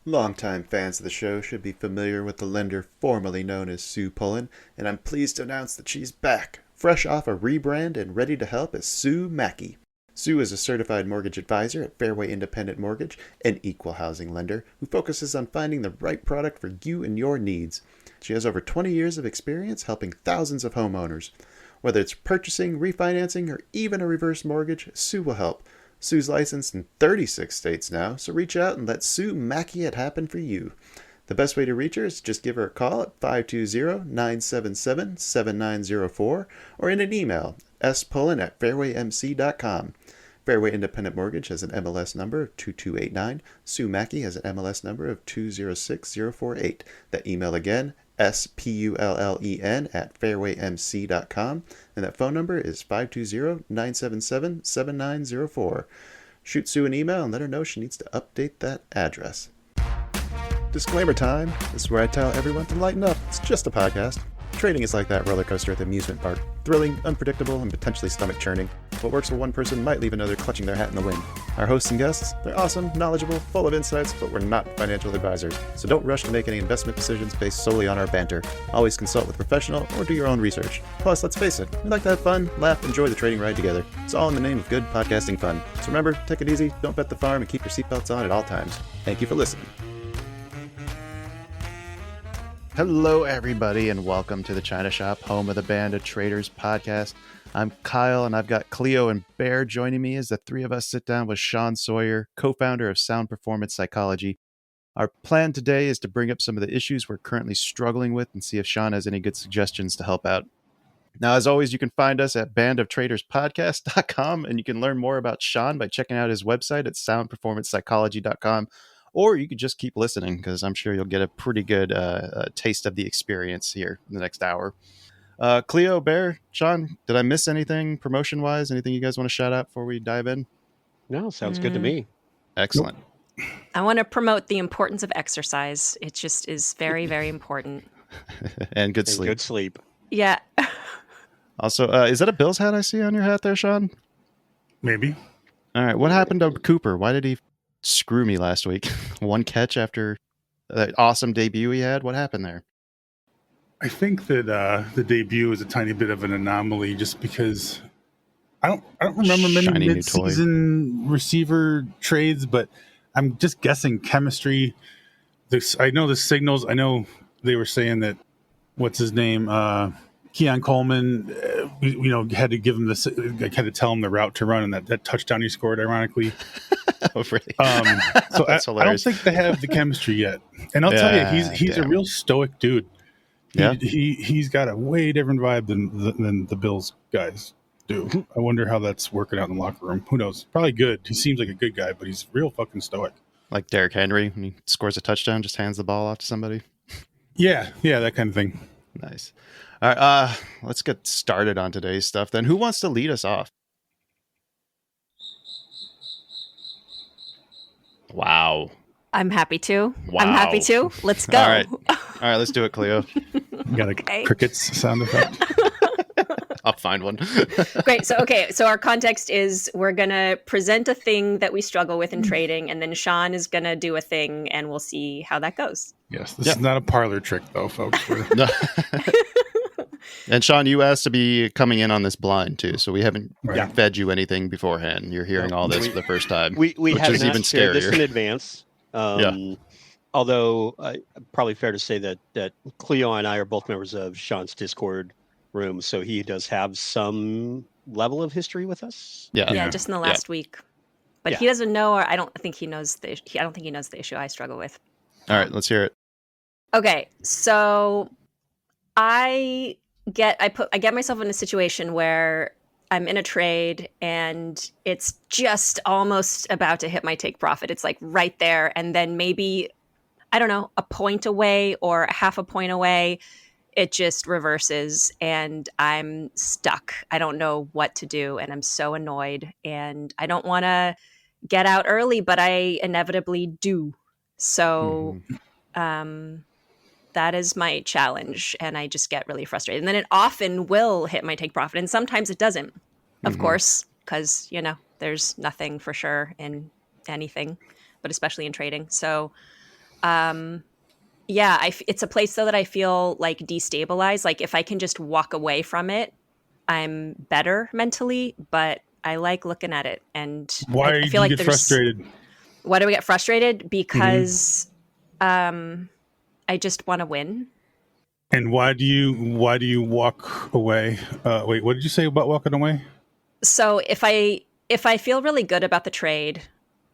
Longtime fans of the show should be familiar with the lender formerly known as Sue Pullen, and I'm pleased to announce that she's back, fresh off a rebrand and ready to help as Sue Mackey. Sue is a certified mortgage advisor at Fairway Independent Mortgage, an equal housing lender who focuses on finding the right product for you and your needs. She has over 20 years of experience helping thousands of homeowners. Whether it's purchasing, refinancing, or even a reverse mortgage, Sue will help. Sue's licensed in 36 states now, so reach out and let Sue Mackey it happen for you. The best way to reach her is just give her a call at 520-977-7904 or in an email, spullen@fairwaymc.com. Fairway Independent Mortgage has an MLS number of 2289. Sue Mackey has an MLS number of 206048. That email again, spullen@fairwaymc.com, and that phone number is 520-977-7904. Shoot Sue an email and let her know she needs to update that address. Disclaimer time. This is where I tell everyone to lighten up. It's just a podcast. Trading is like that roller coaster at the amusement park. Thrilling, unpredictable, and potentially stomach-churning. What works for one person might leave another clutching their hat in the wind. Our hosts and guests, they're awesome, knowledgeable, full of insights, but we're not financial advisors. So don't rush to make any investment decisions based solely on our banter. Always consult with a professional or do your own research. Plus, let's face it, we like to have fun, laugh, enjoy the trading ride together. It's all in the name of good podcasting fun. So remember, take it easy, don't bet the farm, and keep your seatbelts on at all times. Thank you for listening. Hello, everybody, and welcome to the China Shop, home of the Band of Traders podcast. I'm Kyle, and I've got Cleo and Bear joining me as the three of us sit down with Sean Sawyer, co-founder of Sound Performance Psychology. Our plan today is to bring up some of the issues we're currently struggling with and see if Sean has any good suggestions to help out. Now, as always, you can find us at bandoftraderspodcast.com, and you can learn more about Sean by checking out his website at soundperformancepsychology.com. Or you could just keep listening because I'm sure you'll get a pretty good taste of the experience here in the next hour. Cleo, Bear, Sean, did I miss anything promotion-wise? Anything you guys want to shout out before we dive in? No, sounds good to me. Excellent. I want to promote the importance of exercise. It just is very, very important. And good sleep. Good sleep. Yeah. Also, is that a Bills hat I see on your hat there, Sean? Maybe. All right. What happened to Cooper? Why did he screw me last week? One catch after that awesome debut he had. What happened there? I think that the debut is a tiny bit of an anomaly, just because I don't remember many Shiny new mid-season receiver trades, but I'm just guessing chemistry. I know the signals. I know they were saying that what's his name, Keon Coleman, had to give him this, had to tell him the route to run, and that touchdown he scored, ironically. Oh, really? So I don't think they have the chemistry yet. And I'll tell you, he's a real stoic dude. He's got a way different vibe than the Bills guys do. I wonder how that's working out in the locker room. Who knows? Probably good. He seems like a good guy, but he's real fucking stoic. Like Derrick Henry, when he scores a touchdown, just hands the ball off to somebody. Yeah, that kind of thing. Nice. All right, let's get started on today's stuff then. Who wants to lead us off? Wow. I'm happy to. Wow. I'm happy to. Let's go. All right, let's do it, Cleo. You got a crickets sound effect? I'll find one. Great. So our context is we're going to present a thing that we struggle with in trading, and then Sean is going to do a thing, and we'll see how that goes. Yes, this is not a parlor trick, though, folks. And Sean, you asked to be coming in on this blind, too, so we haven't fed you anything beforehand. You're hearing all this for the first time, we which have is not even shared scarier. this in advance. Although probably fair to say that Cleo and I are both members of Sean's Discord room, so he does have some level of history with us. Yeah, just in the last week. But he doesn't know, or I don't think he knows the issue I struggle with. All right, let's hear it. Okay, so I get myself in a situation where I'm in a trade and it's just almost about to hit my take profit. It's like right there. And then maybe, I don't know, a point away or half a point away, it just reverses and I'm stuck. I don't know what to do. And I'm so annoyed and I don't want to get out early, but I inevitably do. So, that is my challenge, and I just get really frustrated. And then it often will hit my take profit, and sometimes it doesn't, of course, because, there's nothing for sure in anything, but especially in trading. So Yeah, it's a place though that I feel like destabilized. Like if I can just walk away from it, I'm better mentally, but I like looking at it. And Why I do feel you like get frustrated? why do we get frustrated? Mm-hmm. Because I just want to win. And why do you walk away? Wait, what did you say about walking away? So if I feel really good about the trade,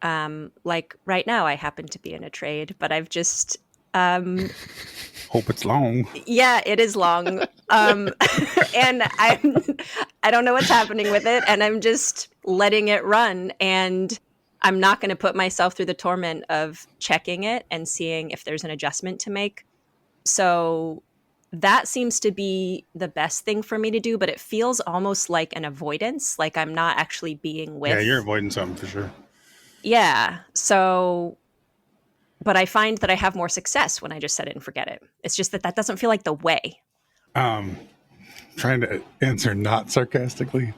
like right now I happen to be in a trade, but I've just Hope it's long. yeah, it is long. And I don't know what's happening with it, and I'm just letting it run, and I'm not going to put myself through the torment of checking it and seeing if there's an adjustment to make. So that seems to be the best thing for me to do, but it feels almost like an avoidance, like I'm not actually being with. Yeah, you're avoiding something for sure. Yeah. So, but I find that I have more success when I just set it and forget it. It's just that doesn't feel like the way. Trying to answer not sarcastically.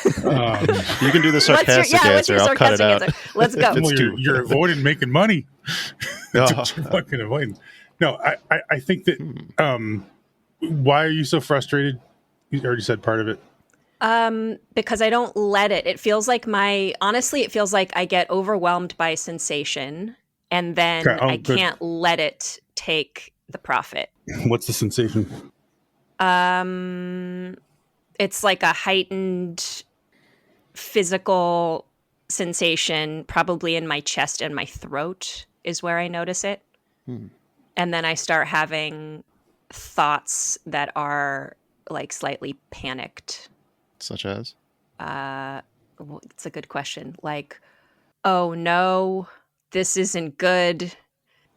You can do the sarcastic what's your answer. I'll cut it out. answer? Let's go. It's Well, too- you're avoiding making money. That's Oh. what you're fucking avoiding. No, I think that. Why are you so frustrated? You already said part of it. Because I don't let it. It feels like honestly, it feels like I get overwhelmed by sensation, and then Okay. Oh, I good. can't let it take the profit. What's the sensation? It's like a heightened physical sensation, probably in my chest and my throat is where I notice it. And then I start having thoughts that are like slightly panicked. Such as? Well, it's a good question. Like, oh no, this isn't good.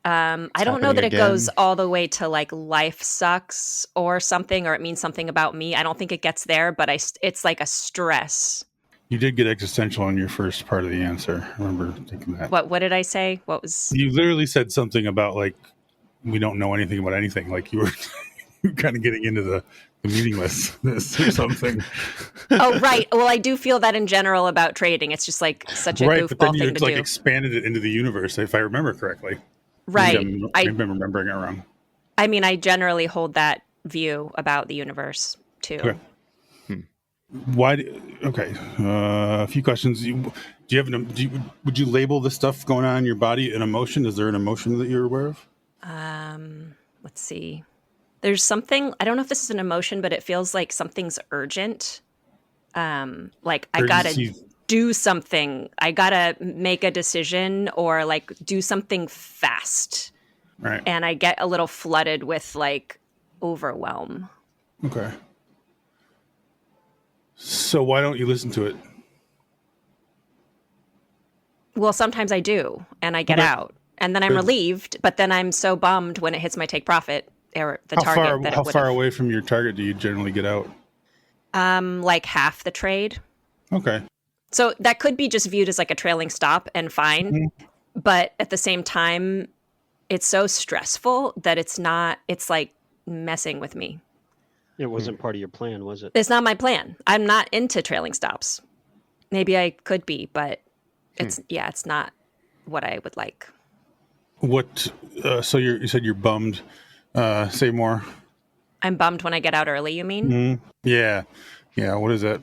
I don't know happening that it again. goes all the way to like life sucks or something, or it means something about me. I don't think it gets there, but it's like a stress. You did get existential on your first part of the answer. I remember thinking that. What did I say? What was? You literally said something about like we don't know anything about anything. Like you were kind of getting into the meaninglessness or something. Oh, right. Well, I do feel that in general about trading. It's just like such a Right, but then goofball you thing to like do. expanded it into the universe, if I remember correctly. Right. Maybe I'm remembering it wrong. I mean, I generally hold that view about the universe too. Okay. Okay. A few questions. Would you label the stuff going on in your body an emotion? Is there an emotion that you're aware of? Let's see. There's something, I don't know if this is an emotion, but it feels like something's urgent. Like I gotta Urgency. do something. I gotta make a decision or like do something fast. Right. And I get a little flooded with like overwhelm. Okay. So why don't you listen to it? Well, sometimes I do, and I get Okay. out. And then I'm Good. relieved, but then I'm so bummed when it hits my take profit or the target that it How would far away from your target do you generally get out? like half the trade. Okay. So that could be just viewed as like a trailing stop and fine. Mm-hmm. But at the same time, it's so stressful that it's like messing with me. It wasn't part of your plan, was it? It's not my plan. I'm not into trailing stops. Maybe I could be, but it's not what I would like. What? So you said you're bummed. Say more. I'm bummed when I get out early, you mean? Yeah. What is that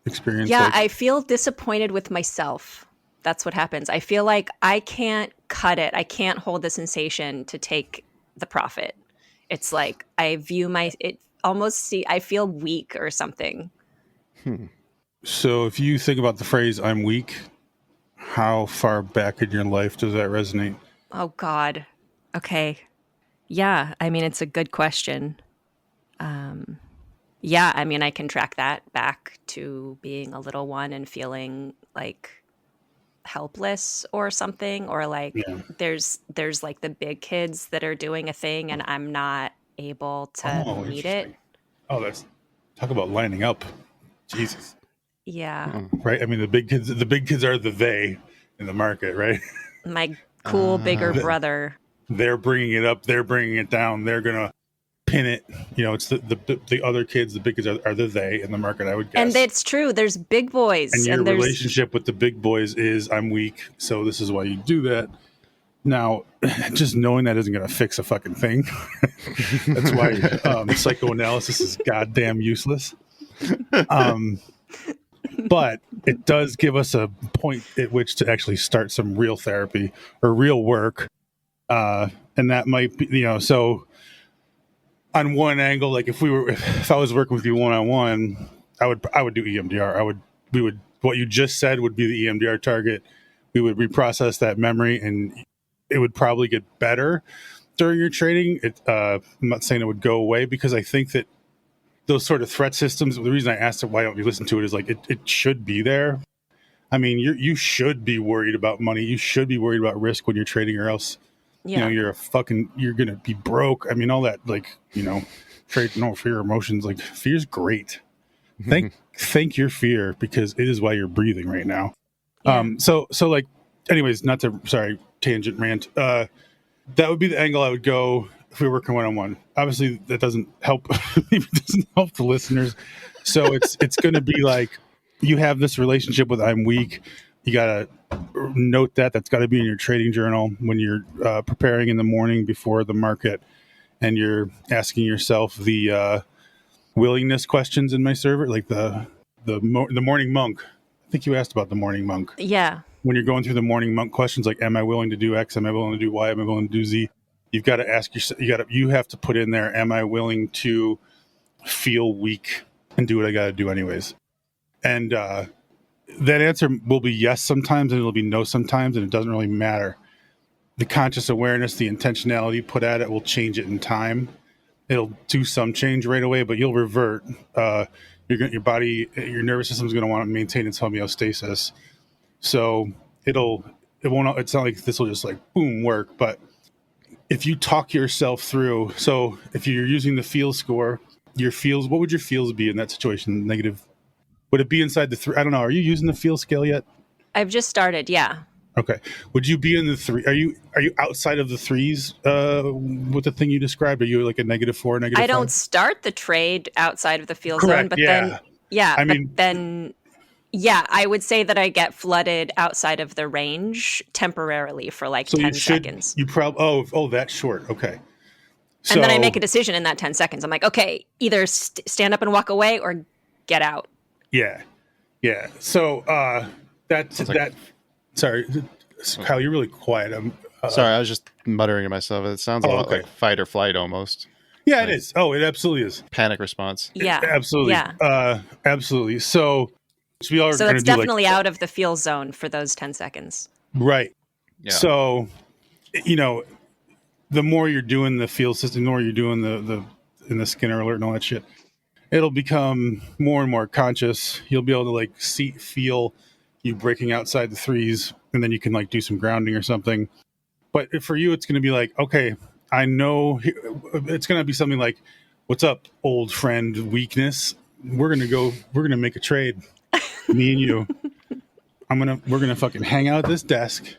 experience? Yeah, like? I feel disappointed with myself. That's what happens. I feel like I can't cut it. I can't hold the sensation to take the profit. It's like I feel weak or something. So if you think about the phrase "I'm weak," how far back in your life does that resonate? Oh God. Okay. Yeah, I mean it's a good question. Yeah, I mean I can track that back to being a little one and feeling like helpless or something, or like there's like the big kids that are doing a thing and I'm not able to meet it. Oh, that's talk about lining up. Jesus. Yeah. Right. I mean, the big kids are the they in the market, right? My cool bigger brother. They're bringing it up. They're bringing it down. They're gonna pin it. It's the other kids. The big kids are the they in the market, I would guess. And it's true. There's big boys. And your there's relationship with the big boys is I'm weak, so this is why you do that. Now, just knowing that isn't going to fix a fucking thing. That's why psychoanalysis is goddamn useless. But it does give us a point at which to actually start some real therapy or real work. And that might be, so on one angle, like if I was working with you one-on-one, I would do EMDR. What you just said would be the EMDR target. We would reprocess that memory and it would probably get better during your training. I'm not saying it would go away, because I think that those sort of threat systems, the reason I asked it, why don't you listen to it, is like it should be there. I mean, you should be worried about money. You should be worried about risk when you're trading, or else you're going to be broke. I mean, all that, like, trade, no fear, emotions, like fear's great. Thank your fear, because it is why you're breathing right now. Yeah. So like, anyways, tangent rant. That would be the angle I would go if we were working one-on-one. Obviously, that doesn't help. It doesn't help the listeners. So it's going to be like, you have this relationship with I'm weak. You got to note that's got to be in your trading journal when you're preparing in the morning before the market, and you're asking yourself the willingness questions in my server, like the morning monk. I think you asked about the morning monk. Yeah. When you're going through the morning monk questions, like, am I willing to do X? Am I willing to do Y? Am I willing to do Z? You've got to ask yourself, you have to put in there, am I willing to feel weak and do what I got to do anyways? And that answer will be yes sometimes, and it'll be no sometimes, and it doesn't really matter. The conscious awareness, the intentionality put at it will change it in time. It'll do some change right away, but you'll revert. Your body, your nervous system is going to want to maintain its homeostasis. So it's not like this will just like boom work, but if you talk yourself through, so if you're using the feel score, what would your feels be in that situation? Negative? Would it be inside the 3? I don't know. Are you using the feel scale yet? I've just started. Yeah. Okay. Would you be in the 3? Are you outside of the 3s with the thing you described? Are you like a -4, -5? I don't start the trade outside of the feel Correct, zone, but then I would say that I get flooded outside of the range temporarily for like 10 seconds. You probably that short. Okay. So, and then I make a decision in that 10 seconds. I'm like, okay, either stand up and walk away or get out. Yeah. Yeah. So sorry, Kyle, you're really quiet. Sorry, I was just muttering to myself. It sounds a lot like fight or flight almost. Yeah, it is. Oh, it absolutely is. Panic response. Yeah. Absolutely. Yeah. Absolutely. So we are that's definitely out of the feel zone for those 10 seconds. Right. Yeah. So, the more you're doing the feel system, the more you're doing the in the Skinner alert and all that shit, it'll become more and more conscious. You'll be able to like feel you breaking outside the 3s, and then you can like do some grounding or something. But for you, it's going to be like, okay, I know it's going to be something like, what's up, old friend, weakness? We're going to make a trade. Me and you. We're going to fucking hang out at this desk.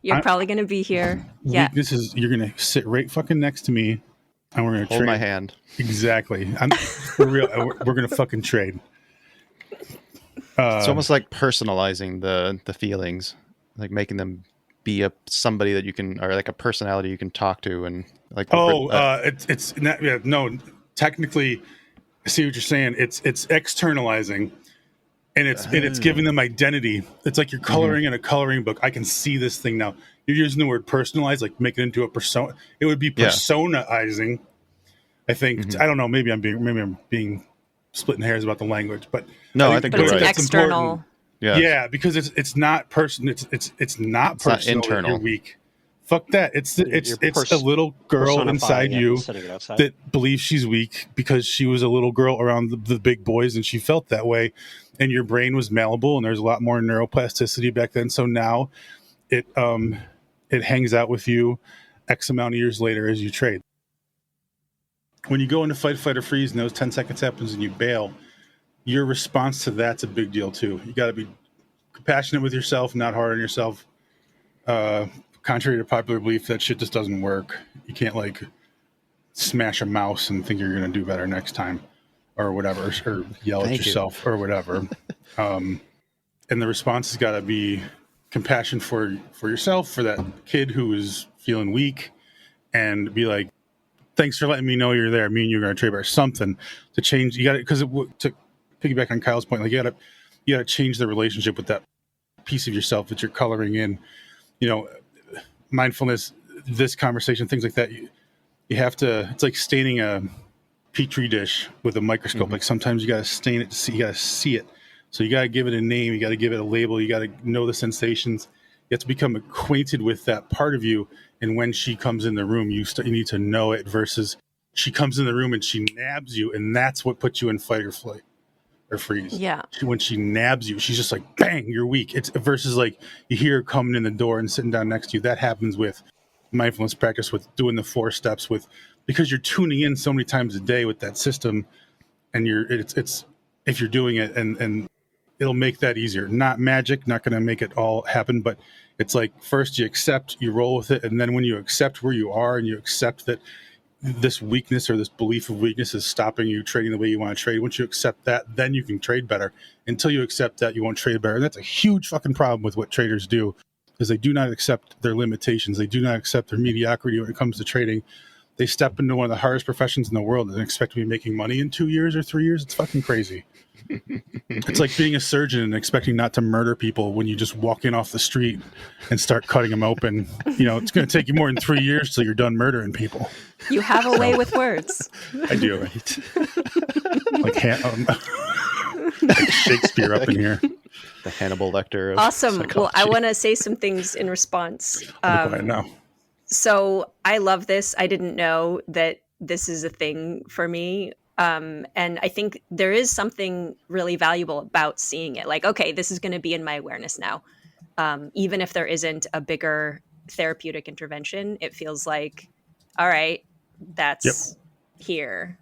You're probably going to be here. Yeah. You're going to sit right fucking next to me, and we're going to hold my hand. Exactly. For real. We're going to fucking trade. It's almost like personalizing the feelings, like making them be somebody that you can, or like a personality you can talk to, and like. It's not, no. Technically, I see what you're saying. It's externalizing, and it's giving them identity. It's like you're coloring in a coloring book. I can see this thing now. You're using the word personalize, like make it into a persona. It would be personaizing. I think. I don't know. Maybe I'm being splitting hairs about the language, but I think it's right. an external. Yeah, because it's not personal. It's not personal. Not internal. You're weak. Fuck that. It's a little girl inside you that believes she's weak because she was a little girl around the big boys and she felt that way, and your brain was malleable and there's a lot more neuroplasticity back then. So now it hangs out with you X amount of years later as you trade. When you go into fight, flight, or freeze and those 10 seconds happens and you bail, your response to that's a big deal too. You got to be compassionate with yourself, not hard on yourself. Contrary to popular belief, that shit just doesn't work. You can't like smash a mouse and think you're going to do better next time or whatever, or yell at yourself or whatever. And the response has got to be compassion for yourself, for that kid who is feeling weak, and be like, thanks for letting me know you're there. Me and you are going to trade or something to change. You got to, because to piggyback on Kyle's point, like you got to change the relationship with that piece of yourself that you're coloring in. Mindfulness, this conversation, things like that. You have to. It's like staining a petri dish with a microscope. Mm-hmm. Like sometimes you got to stain it to see. You got to see it. So you got to give it a name. You got to give it a label. You got to know the sensations. You have to become acquainted with that part of you. And when she comes in the room, you need to know it versus she comes in the room and she nabs you. And that's what puts you in fight or flight or freeze. Yeah. When she nabs you, she's just like, bang, you're weak. It's versus like you hear her coming in the door and sitting down next to you. That happens with mindfulness practice, with doing the 4 steps, because you're tuning in so many times a day with that system. And it's if you're doing it and it'll make that easier. Not magic, not going to make it all happen, but it's like first you accept, you roll with it, and then when you accept where you are and you accept that this weakness or this belief of weakness is stopping you trading the way you want to trade, once you accept that, then you can trade better. Until you accept that, you won't trade better. And that's a huge fucking problem with what traders do, is they do not accept their limitations. They do not accept their mediocrity when it comes to trading. They step into one of the hardest professions in the world and expect to be making money in 2 years or 3 years. It's fucking crazy. It's like being a surgeon and expecting not to murder people when you just walk in off the street and start cutting them open. It's going to take you more than 3 years till you're done murdering people. You have a way with words. I do. Right? Like Shakespeare up in here. The Hannibal Lecter of awesome. psychology. Well, I want to say some things in response. Now. So I love this. I didn't know that this is a thing for me. And I think there is something really valuable about seeing it. Like, okay, this is going to be in my awareness now. Even if there isn't a bigger therapeutic intervention, it feels like, all right, that's here.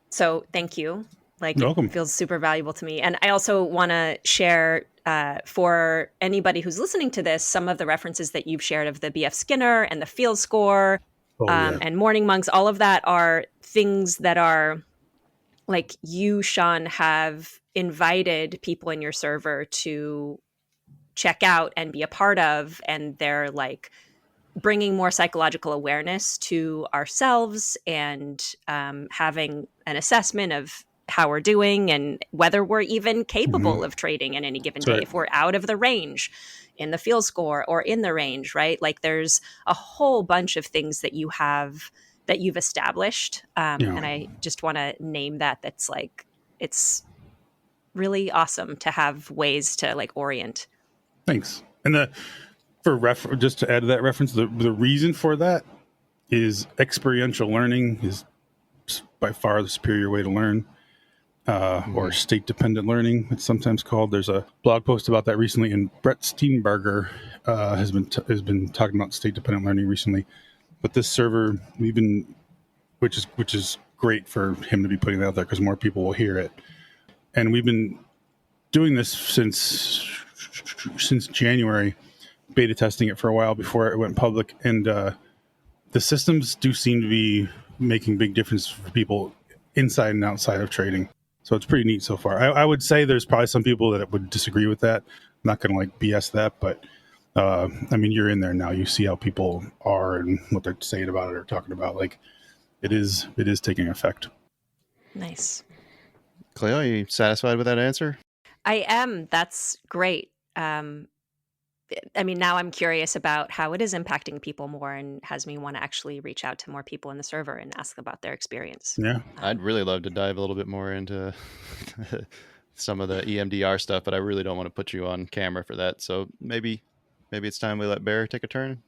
So thank you. Like, You're welcome. It feels super valuable to me. And I also want to share for anybody who's listening to this, some of the references that you've shared of the BF Skinner and the field score and morning monks. All of that are things that are like you, Sean, have invited people in your server to check out and be a part of. And they're like bringing more psychological awareness to ourselves and having an assessment of how we're doing and whether we're even capable of trading in any given day, right. if we're out of the range in the field score or in the range, right? Like there's a whole bunch of things that you have that you've established. And I just want to name that. That's like, it's really awesome to have ways to like orient. Thanks. And just to add to that reference, the reason for that is experiential learning is by far the superior way to learn. Or state-dependent learning, it's sometimes called. There's a blog post about that recently, and Brett Steenbarger has been talking about state-dependent learning recently. But this server, which is great for him to be putting that out there because more people will hear it. And we've been doing this since January, beta testing it for a while before it went public, and the systems do seem to be making big differences for people inside and outside of trading. So it's pretty neat so far. I would say there's probably some people that would disagree with that. I'm not going to like BS that, but you're in there now. You see how people are and what they're saying about it or talking about. Like it is taking effect. Nice. Cleo, are you satisfied with that answer? I am. That's great. Now I'm curious about how it is impacting people more and has me want to actually reach out to more people in the server and ask about their experience. Yeah. I'd really love to dive a little bit more into some of the EMDR stuff, but I really don't want to put you on camera for that. So maybe it's time we let Bear take a turn.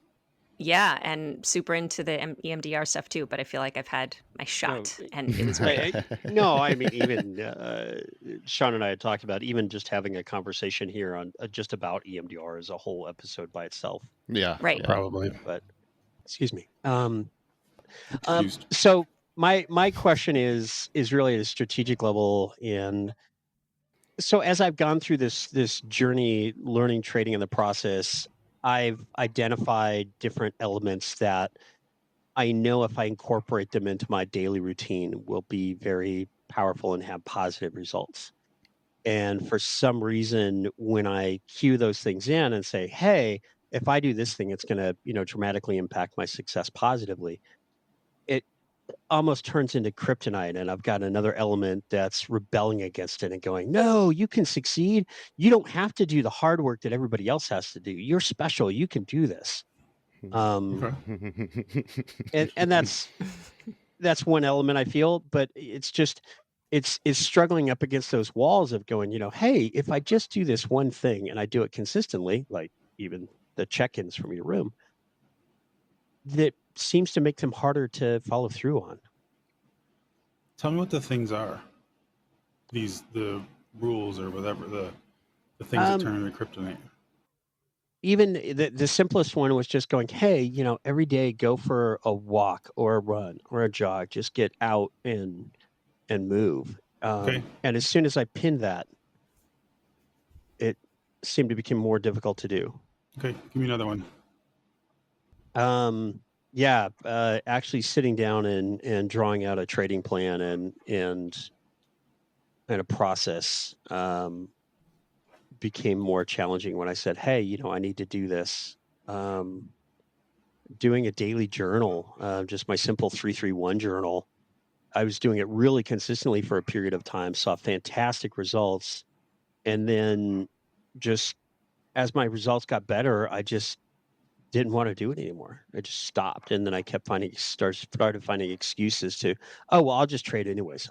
Yeah, and super into the EMDR stuff too, but I feel like I've had my shot and it was great. Even Sean and I had talked about even just having a conversation here on just about EMDR as a whole episode by itself. Yeah, right. Probably. But excuse me. So my question is really at a strategic level, and so as I've gone through this journey, learning trading in the process, I've identified different elements that I know if I incorporate them into my daily routine will be very powerful and have positive results. And for some reason, when I cue those things in and say, hey, if I do this thing, it's going to, dramatically impact my success positively, it almost turns into kryptonite. And I've got another element that's rebelling against it and going, no, you can succeed. You don't have to do the hard work that everybody else has to do. You're special. You can do this. Okay. And that's one element I feel, but it's just it's struggling up against those walls of going, hey, if I just do this one thing and I do it consistently, like even the check-ins from your room, that seems to make them harder to follow through on. Tell me what the things are. The rules or whatever, the things that turn into kryptonite. Even the simplest one was just going, hey, every day go for a walk or a run or a jog, just get out and move. Okay. And as soon as I pinned that, it seemed to become more difficult to do. Okay, give me another one. Actually sitting down and drawing out a trading plan and a process became more challenging when I said, hey, I need to do this. Doing a daily journal, just my simple 331 journal. I was doing it really consistently for a period of time, saw fantastic results. And then just as my results got better, I just didn't want to do it anymore. I just stopped. And then I kept started finding excuses to, oh, well, I'll just trade anyways.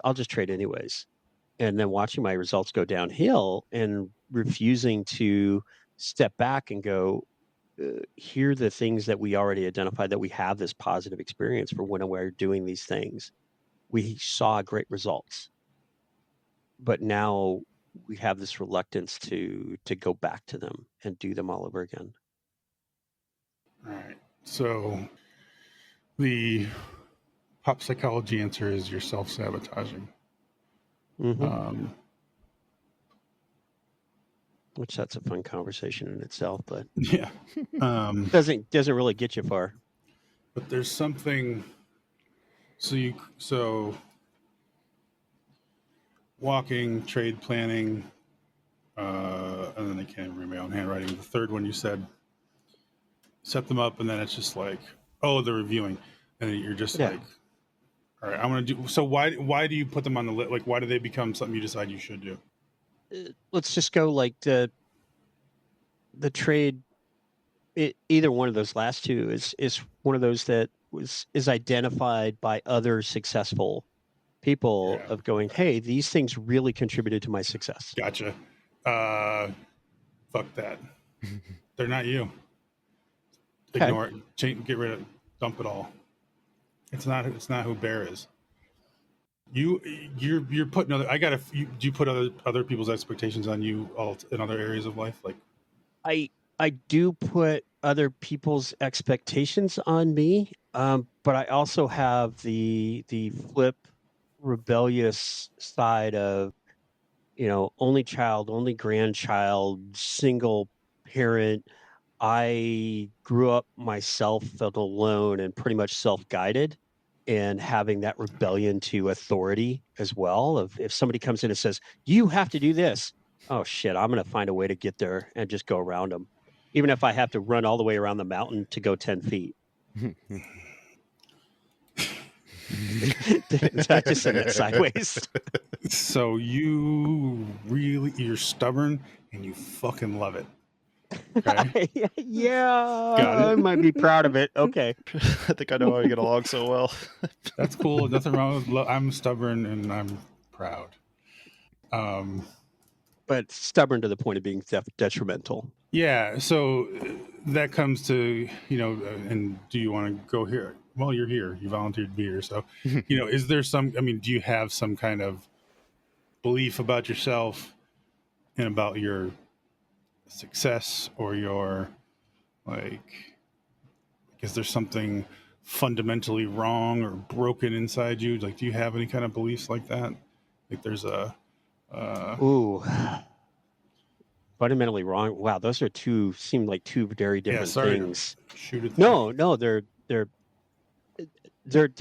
And then watching my results go downhill and refusing to step back and go, here are the things that we already identified that we have this positive experience for when we're doing these things. We saw great results, but now we have this reluctance to go back to them and do them all over again. All right. So the pop psychology answer is you're self-sabotaging. Mm-hmm. Which that's a fun conversation in itself, but yeah, doesn't really get you far. But there's something. So walking, trade planning, and then I can't even read my own handwriting. The third one you said, set them up, and then it's just like, oh, they're reviewing, and then you're just like, all right, I'm gonna do. So why do you put them on the list? Like, why do they become something you decide you should do? Let's just go like the trade. Either one of those last two is one of those that is identified by other successful people of going, hey, these things really contributed to my success. Gotcha. Fuck that. They're not you. Ignore it. Get rid of it. Dump it all. It's not who Bear is. You're putting other. Do you put other people's expectations on you all in other areas of life? Like, I do put other people's expectations on me, but I also have the flip rebellious side of, only child, only grandchild, single parent. I grew up myself, felt alone and pretty much self-guided, and having that rebellion to authority as well. Of if somebody comes in and says, you have to do this, oh shit, I'm going to find a way to get there and just go around them. Even if I have to run all the way around the mountain to go 10 feet. I just said that sideways. So you're stubborn and you fucking love it. Okay. Yeah. Got it. I might be proud of it. Okay. I think I know how we get along so well. That's cool. Nothing wrong with I'm stubborn and I'm proud. But stubborn to the point of being detrimental. Yeah. So that comes to, and do you want to go here? Well, you're here. You volunteered to be here. So, is there do you have some kind of belief about yourself and about your success or your, is there something fundamentally wrong or broken inside you? Like, do you have any kind of beliefs like that? Like there's fundamentally wrong. Wow. Those are seem like two very different things. Shoot it. No, they're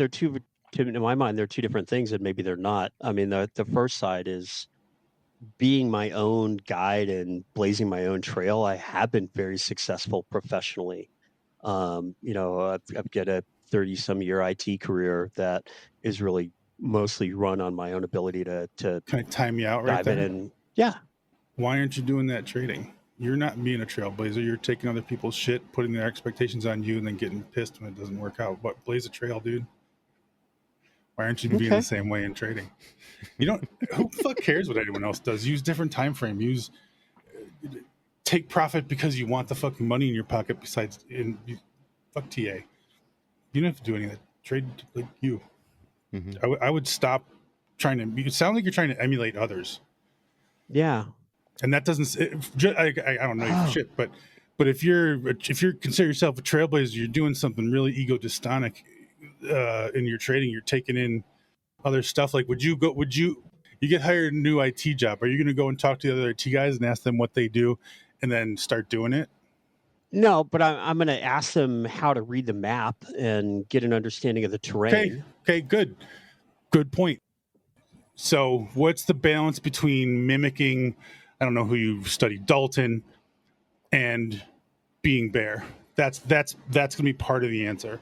two, in my mind, they're two different things, and maybe they're not. I mean, the first side is being my own guide and blazing my own trail, I have been very successful professionally. I've got a 30-some year IT career that is really mostly run on my own ability to Can I time you out right dive in there? and yeah. Why aren't you doing that trading? You're not being a trailblazer. You're taking other people's shit, putting their expectations on you, and then getting pissed when it doesn't work out. But blaze a trail, dude. Why aren't you being the same way in trading? You don't. Who the fuck cares what anyone else does? Use different time frame. Take profit because you want the fucking money in your pocket. Fuck TA. You don't have to do any of that. Trade like you. Mm-hmm. I would stop trying to. You sound like you're trying to emulate others. Yeah. And that doesn't. I don't know you for shit, but if you consider yourself a trailblazer, you're doing something really ego-dystonic in your trading. You're taking in other stuff. Like, you get hired a new IT job? Are you going to go and talk to the other IT guys and ask them what they do, and then start doing it? No, but I'm going to ask them how to read the map and get an understanding of the terrain. Okay, good point. So, what's the balance between mimicking? I don't know who you studied, Dalton, and being Bear. That's going to be part of the answer.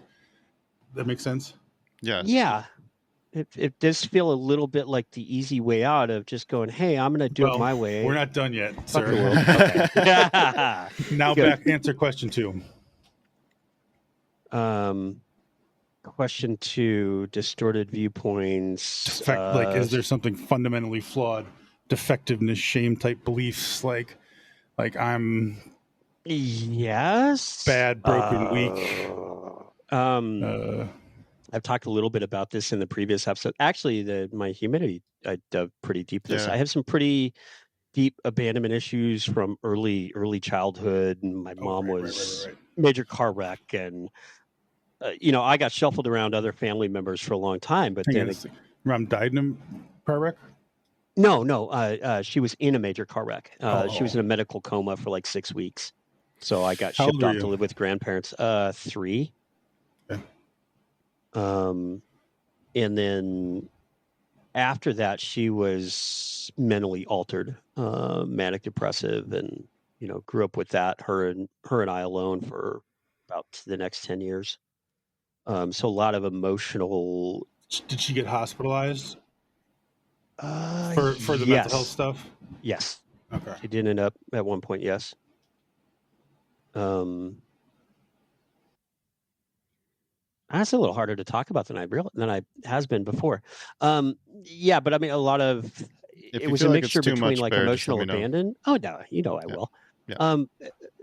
That makes sense? Yeah. It does feel a little bit like the easy way out of just going, hey, I'm going to do it my way. We're not done yet, Fuck sir. the world. Okay. Now back, answer question 2. Question 2, distorted viewpoints. Is there something fundamentally flawed? Defectiveness, shame type beliefs, like I'm yes, bad, broken, weak. I've talked a little bit about this in the previous episode. Actually, my humidity, I dove pretty deep this. I have some pretty deep abandonment issues from early childhood, and my mom was major car wreck, and I got shuffled around other family members for a long time. But then mom died in a car wreck. No, she was in a major car wreck. She was in a medical coma for like 6 weeks. So I got shipped off to live with grandparents. 3. Okay. And then after that, she was mentally altered, manic depressive, and grew up with that. Her and I alone for about the next 10 years. So a lot of emotional. Did she get hospitalized for the yes. mental health stuff? Yes. Okay. She did end up at one point. Yes. That's a little harder to talk about than I has been before. Yeah, but I mean, a lot of it was a mixture between like emotional abandon. Oh no, I will. Yeah.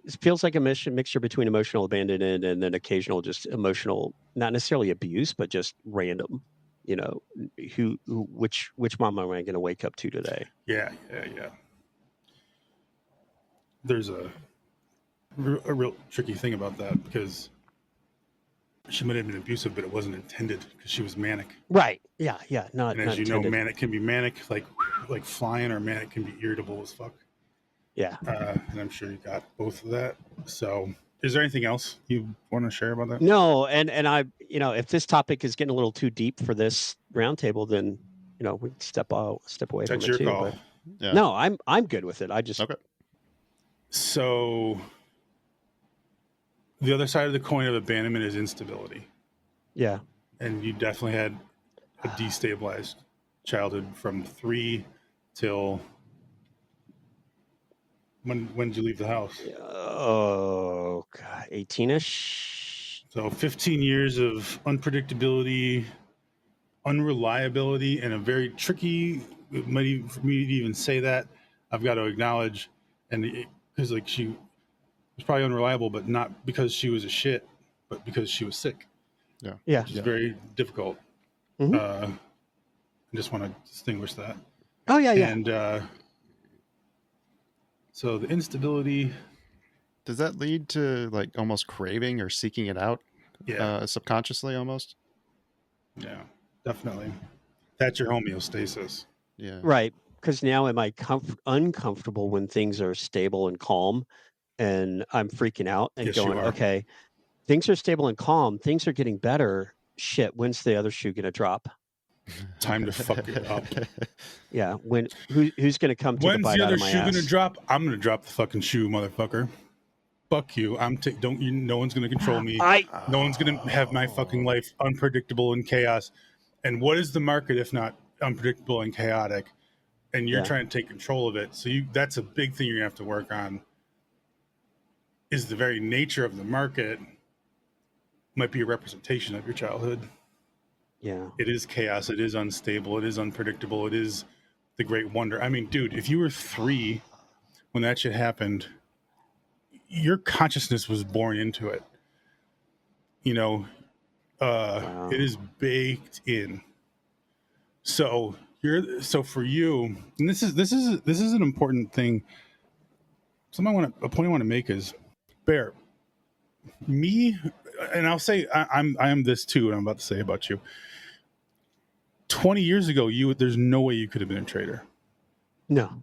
It feels like a mixture between emotional abandonment and then occasional just emotional, not necessarily abuse, but just random. Which mom am I going to wake up to today? Yeah. There's a real tricky thing about that, because she might have been abusive, but it wasn't intended because she was manic. Right. Yeah. Not. And as you intended. know, manic can be manic, like flying, or manic can be irritable as fuck. Yeah. And I'm sure you got both of that. So, is there anything else you want to share about that? No. And I, if this topic is getting a little too deep for this roundtable, then we can step away from it too. That's your call. But yeah. No, I'm good with it. I just okay. So the other side of the coin of abandonment is instability. Yeah. And you definitely had a destabilized childhood from 3 till when did you leave the house? Oh God, 18-ish. So 15 years of unpredictability, unreliability, and a very tricky, for me to even say that, I've got to acknowledge, and because she was probably unreliable, but not because she was a shit, but because she was sick. Yeah. Which is very difficult. Mm-hmm. I just want to distinguish that. Oh yeah. And so the instability. Does that lead to like almost craving or seeking it out? Yeah. Subconsciously almost? Yeah, definitely. That's your homeostasis. Yeah. Right. Because now am I uncomfortable when things are stable and calm, and I'm freaking out and going, okay, things are stable and calm. Things are getting better. Shit, when's the other shoe going to drop? time to fuck it up. Yeah. Who's going to come take a When's bite the out other of my shoe ass? gonna drop? I'm gonna drop the fucking shoe, motherfucker. Fuck you. No one's gonna control me. No one's gonna have my fucking life unpredictable and chaos. And what is the market if not unpredictable and chaotic? And you're trying to take control of it. So that's a big thing you're gonna have to work on. Is the very nature of the market might be a representation of your childhood. Yeah. It is chaos. It is unstable. It is unpredictable. It is the great wonder. I mean, dude, if you were 3 when that shit happened, your consciousness was born into it. You know, Wow. it is baked in. So for you, and this is an important thing. A point I want to make is, Bear, me, and I'll say I am this too, and I'm about to say about you. 20 years ago, there's no way you could have been a trader. No.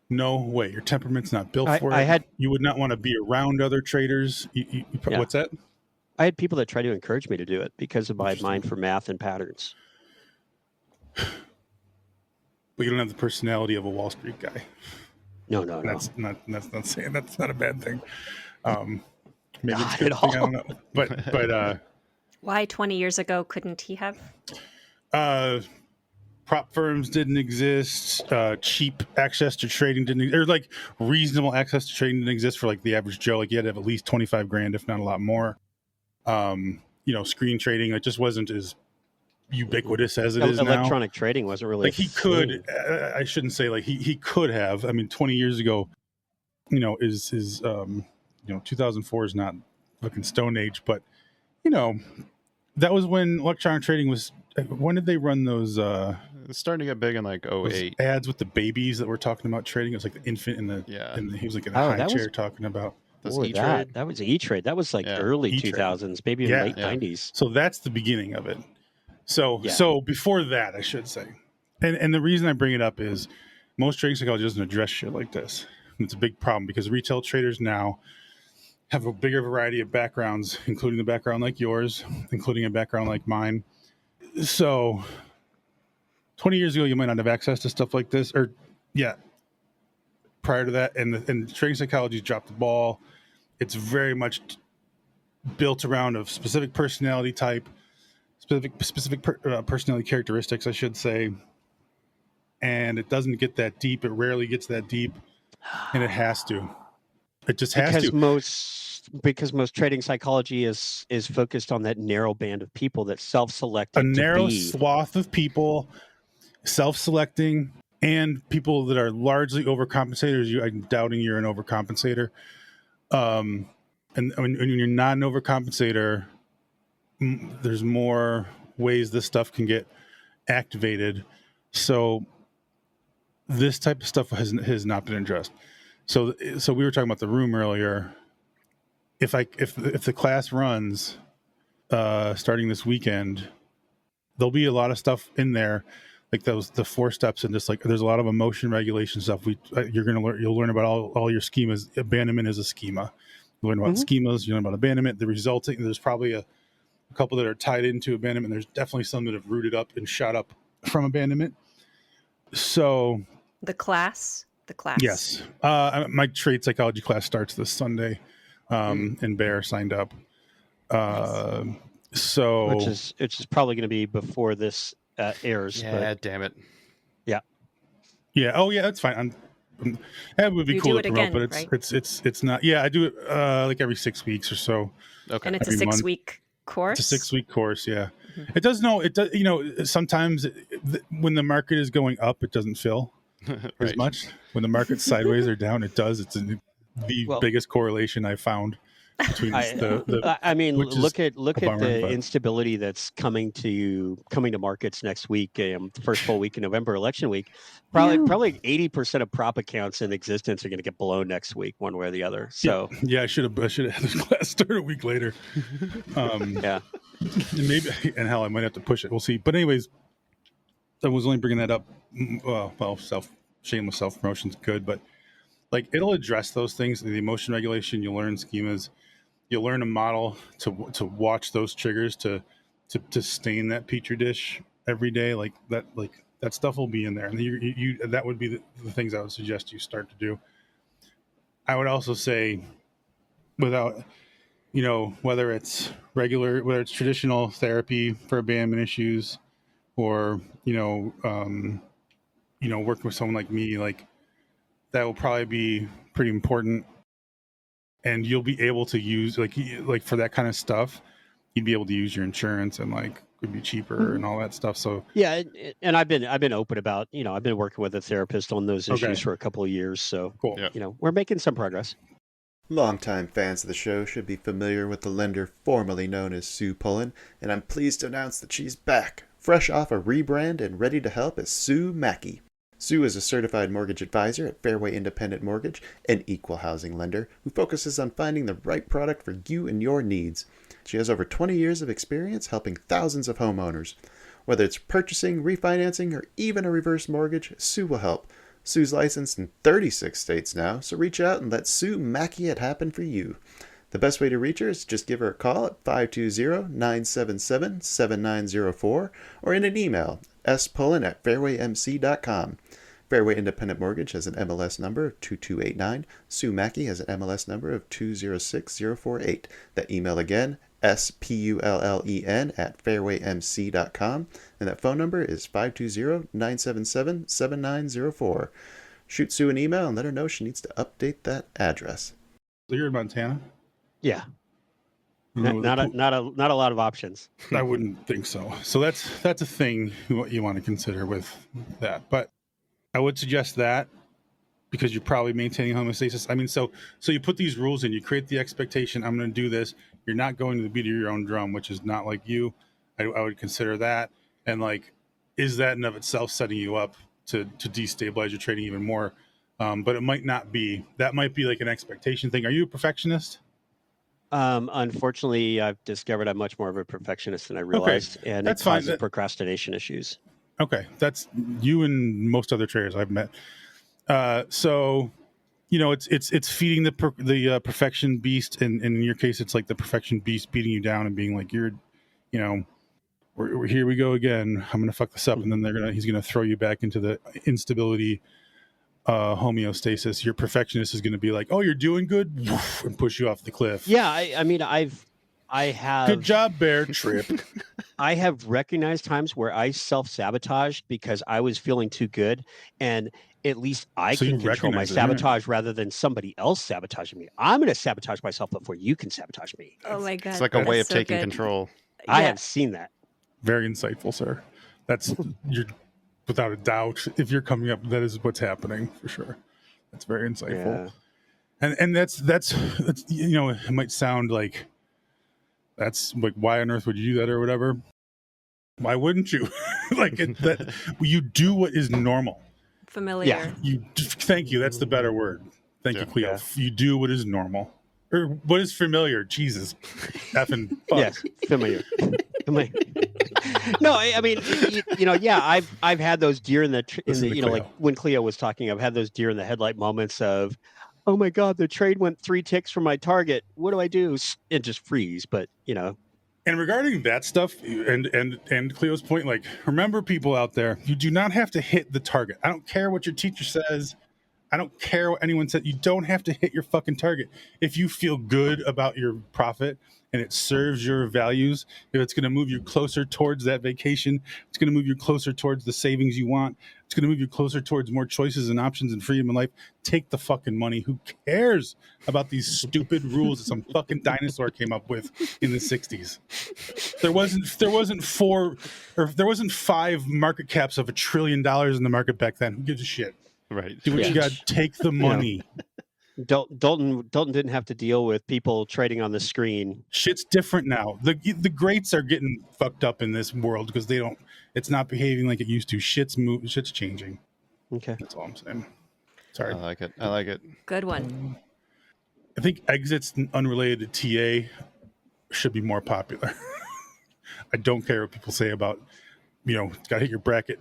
No way. Your temperament's not built for it. You would not want to be around other traders. What's that? I had people that tried to encourage me to do it because of my mind for math and patterns. But you don't have the personality of a Wall Street guy. No. That's not saying that's not a bad thing. Maybe Not it's a good at thing. all. I don't know. But Why 20 years ago couldn't he have? Prop firms didn't exist. Cheap access to trading didn't, or like reasonable access to trading didn't exist for like the average Joe. Like you had to have at least 25 grand, if not a lot more. Screen trading, it just wasn't as ubiquitous as it is now. Electronic trading wasn't really like he could. I shouldn't say like he could have. I mean, 20 years ago, is 2004 is not fucking Stone Age, but that was when electronic trading was. When did they run those? It's starting to get big in like 08. Ads with the babies that were talking about trading. It was like the infant in the he was like in a high chair talking about. That was E-Trade. That was like early E-Trade. 2000s, maybe late 90s. So that's the beginning of it. So before that, I should say. And the reason I bring it up is most trading psychology doesn't address shit like this. And it's a big problem because retail traders now have a bigger variety of backgrounds, including the background like yours, including a background like mine. So 20 years ago, you might not have access to stuff like this, or prior to that, and trading psychology dropped the ball. It's very much built around a specific personality type, specific personality characteristics, I should say, and it doesn't get that deep. It rarely gets that deep, and it has to. It just has to. Because most trading psychology is focused on that narrow band of people that self-selected. A narrow swath of people, self-selecting, and people that are largely overcompensators. I'm doubting you're an overcompensator. And when you're not an overcompensator, there's more ways this stuff can get activated. So this type of stuff has not been addressed. So we were talking about the room earlier. If the class runs starting this weekend, there'll be a lot of stuff in there, like the 4 steps, and just like there's a lot of emotion regulation stuff. You'll learn about all your schemas. Abandonment is a schema. You learn about schemas. You learn about abandonment. There's probably a couple that are tied into abandonment. There's definitely some that have rooted up and shot up from abandonment. So the class. Yes, my trade psychology class starts this Sunday. And Bear signed up. So which is probably going to be before this airs. Yeah, damn it. Yeah. Oh yeah, that's fine. That would be cool to promote, but it's not. Yeah, I do it like every 6 weeks or so. Okay, and it's a 6-week course. It's a 6-week course. Yeah, it does. Sometimes when the market is going up, it doesn't fill as much. When the market's sideways or down, it does. It's the biggest correlation I found between look at the instability that's coming to markets next week. The first full week in November, election week. Probably 80% of prop accounts in existence are going to get blown next week, one way or the other. So I should have had this class start a week later. Maybe, and hell, I might have to push it. We'll see. But anyways, I was only bringing that up. Well, shameless self promotion is good, but like it'll address those things. The emotion regulation, you'll learn schemas, you'll learn a model to watch those triggers to stain that petri dish every day, like that stuff will be in there, and you that would be the things I would suggest you start to do. I would also say, without whether it's traditional therapy for abandonment issues, or working with someone like me, like that will probably be pretty important, and you'll be able to use like for that kind of stuff, you'd be able to use your insurance, and like would be cheaper and all that stuff. So Yeah, and I've been open about, I've been working with a therapist on those issues Okay. for a couple of years, so cool. Yeah. we're making some progress. Longtime fans of the show should be familiar with the lender formerly known as Sue Pullen, and I'm pleased to announce that she's back, fresh off a rebrand and ready to help as Sue Mackey. Sue is a certified mortgage advisor at Fairway Independent Mortgage, an equal housing lender who focuses on finding the right product for you and your needs. She has over 20 years of experience helping thousands of homeowners. Whether it's purchasing, refinancing, or even a reverse mortgage, Sue will help. Sue's licensed in 36 states now, so reach out and let Sue Mackey it happen for you. The best way to reach her is to just give her a call at 520-977-7904 or in an email, spullen@fairwaymc.com. Fairway Independent Mortgage has an MLS number of 2289. Sue Mackey has an MLS number of 206048. That email again, spullen@fairwaymc.com, and that phone number is 520-977-7904. Shoot Sue an email and let her know she needs to update that address. So you're in Montana? Yeah, not a lot of options. I wouldn't think so. So that's a thing you want to consider with that. But I would suggest that, because you're probably maintaining homeostasis. I mean, so you put these rules in, you create the expectation, I'm going to do this. You're not going to the beat of your own drum, which is not like you. I would consider that. And like, is that in of itself setting you up to destabilize your trading even more? But it might not be. That might be like an expectation thing. Are you a perfectionist? Unfortunately, I've discovered I'm much more of a perfectionist than I realized, and that's it fine. causes procrastination issues. Okay, that's you and most other traders I've met. So, it's feeding the perfection beast, and in your case, it's like the perfection beast beating you down and being like, you're, we're here we go again. I'm gonna fuck this up, and then he's gonna throw you back into the instability, homeostasis. Your perfectionist is gonna be like, oh, you're doing good, and push you off the cliff. Yeah, I mean, I have Good job, Bear. Trip. I have recognized times where I self-sabotaged because I was feeling too good, and at least I So can you control my recognize it, right? sabotage rather than somebody else sabotaging me. I'm going to sabotage myself before you can sabotage me. Oh my god. It's like a way of that's so taking good. control. I Yeah. have seen that. Very insightful, sir. You're without a doubt. If you're coming up, that is what's happening for sure. That's very insightful. Yeah. And that's it might sound like that's like, why on earth would you do that or whatever? Why wouldn't you? You do what is normal. Familiar. Yeah. Thank you. That's the better word. Thank you, Cleo. Yeah. You do what is normal, or what is familiar. Jesus, effing fuck. Yes, familiar. No, I mean, yeah, I've had those deer in the Listen to like Cleo. when Cleo was talking, I've had those deer in the headlight moments of, oh my god, the trade went 3 ticks from my target. What do I do? And just freeze. But And regarding that stuff, and Cleo's point, like, remember, people out there, you do not have to hit the target. I don't care what your teacher says. I don't care what anyone said. You don't have to hit your fucking target. If you feel good about your profit and it serves your values, if it's going to move you closer towards that vacation, it's going to move you closer towards the savings you want, it's going to move you closer towards more choices and options and freedom in life, take the fucking money. Who cares about these stupid rules that some fucking dinosaur came up with in the 60s? There wasn't 5 market caps of $1 trillion in the market back then. Who gives a shit? Right. Do what you got. Take the money. Dalton didn't have to deal with people trading on the screen. Shit's different now. The greats are getting fucked up in this world because it's not behaving like it used to. Shit's changing. Okay. That's all I'm saying. Sorry. I like it. Good one. I think exits unrelated to TA should be more popular. I don't care what people say about, it's got to hit your bracket.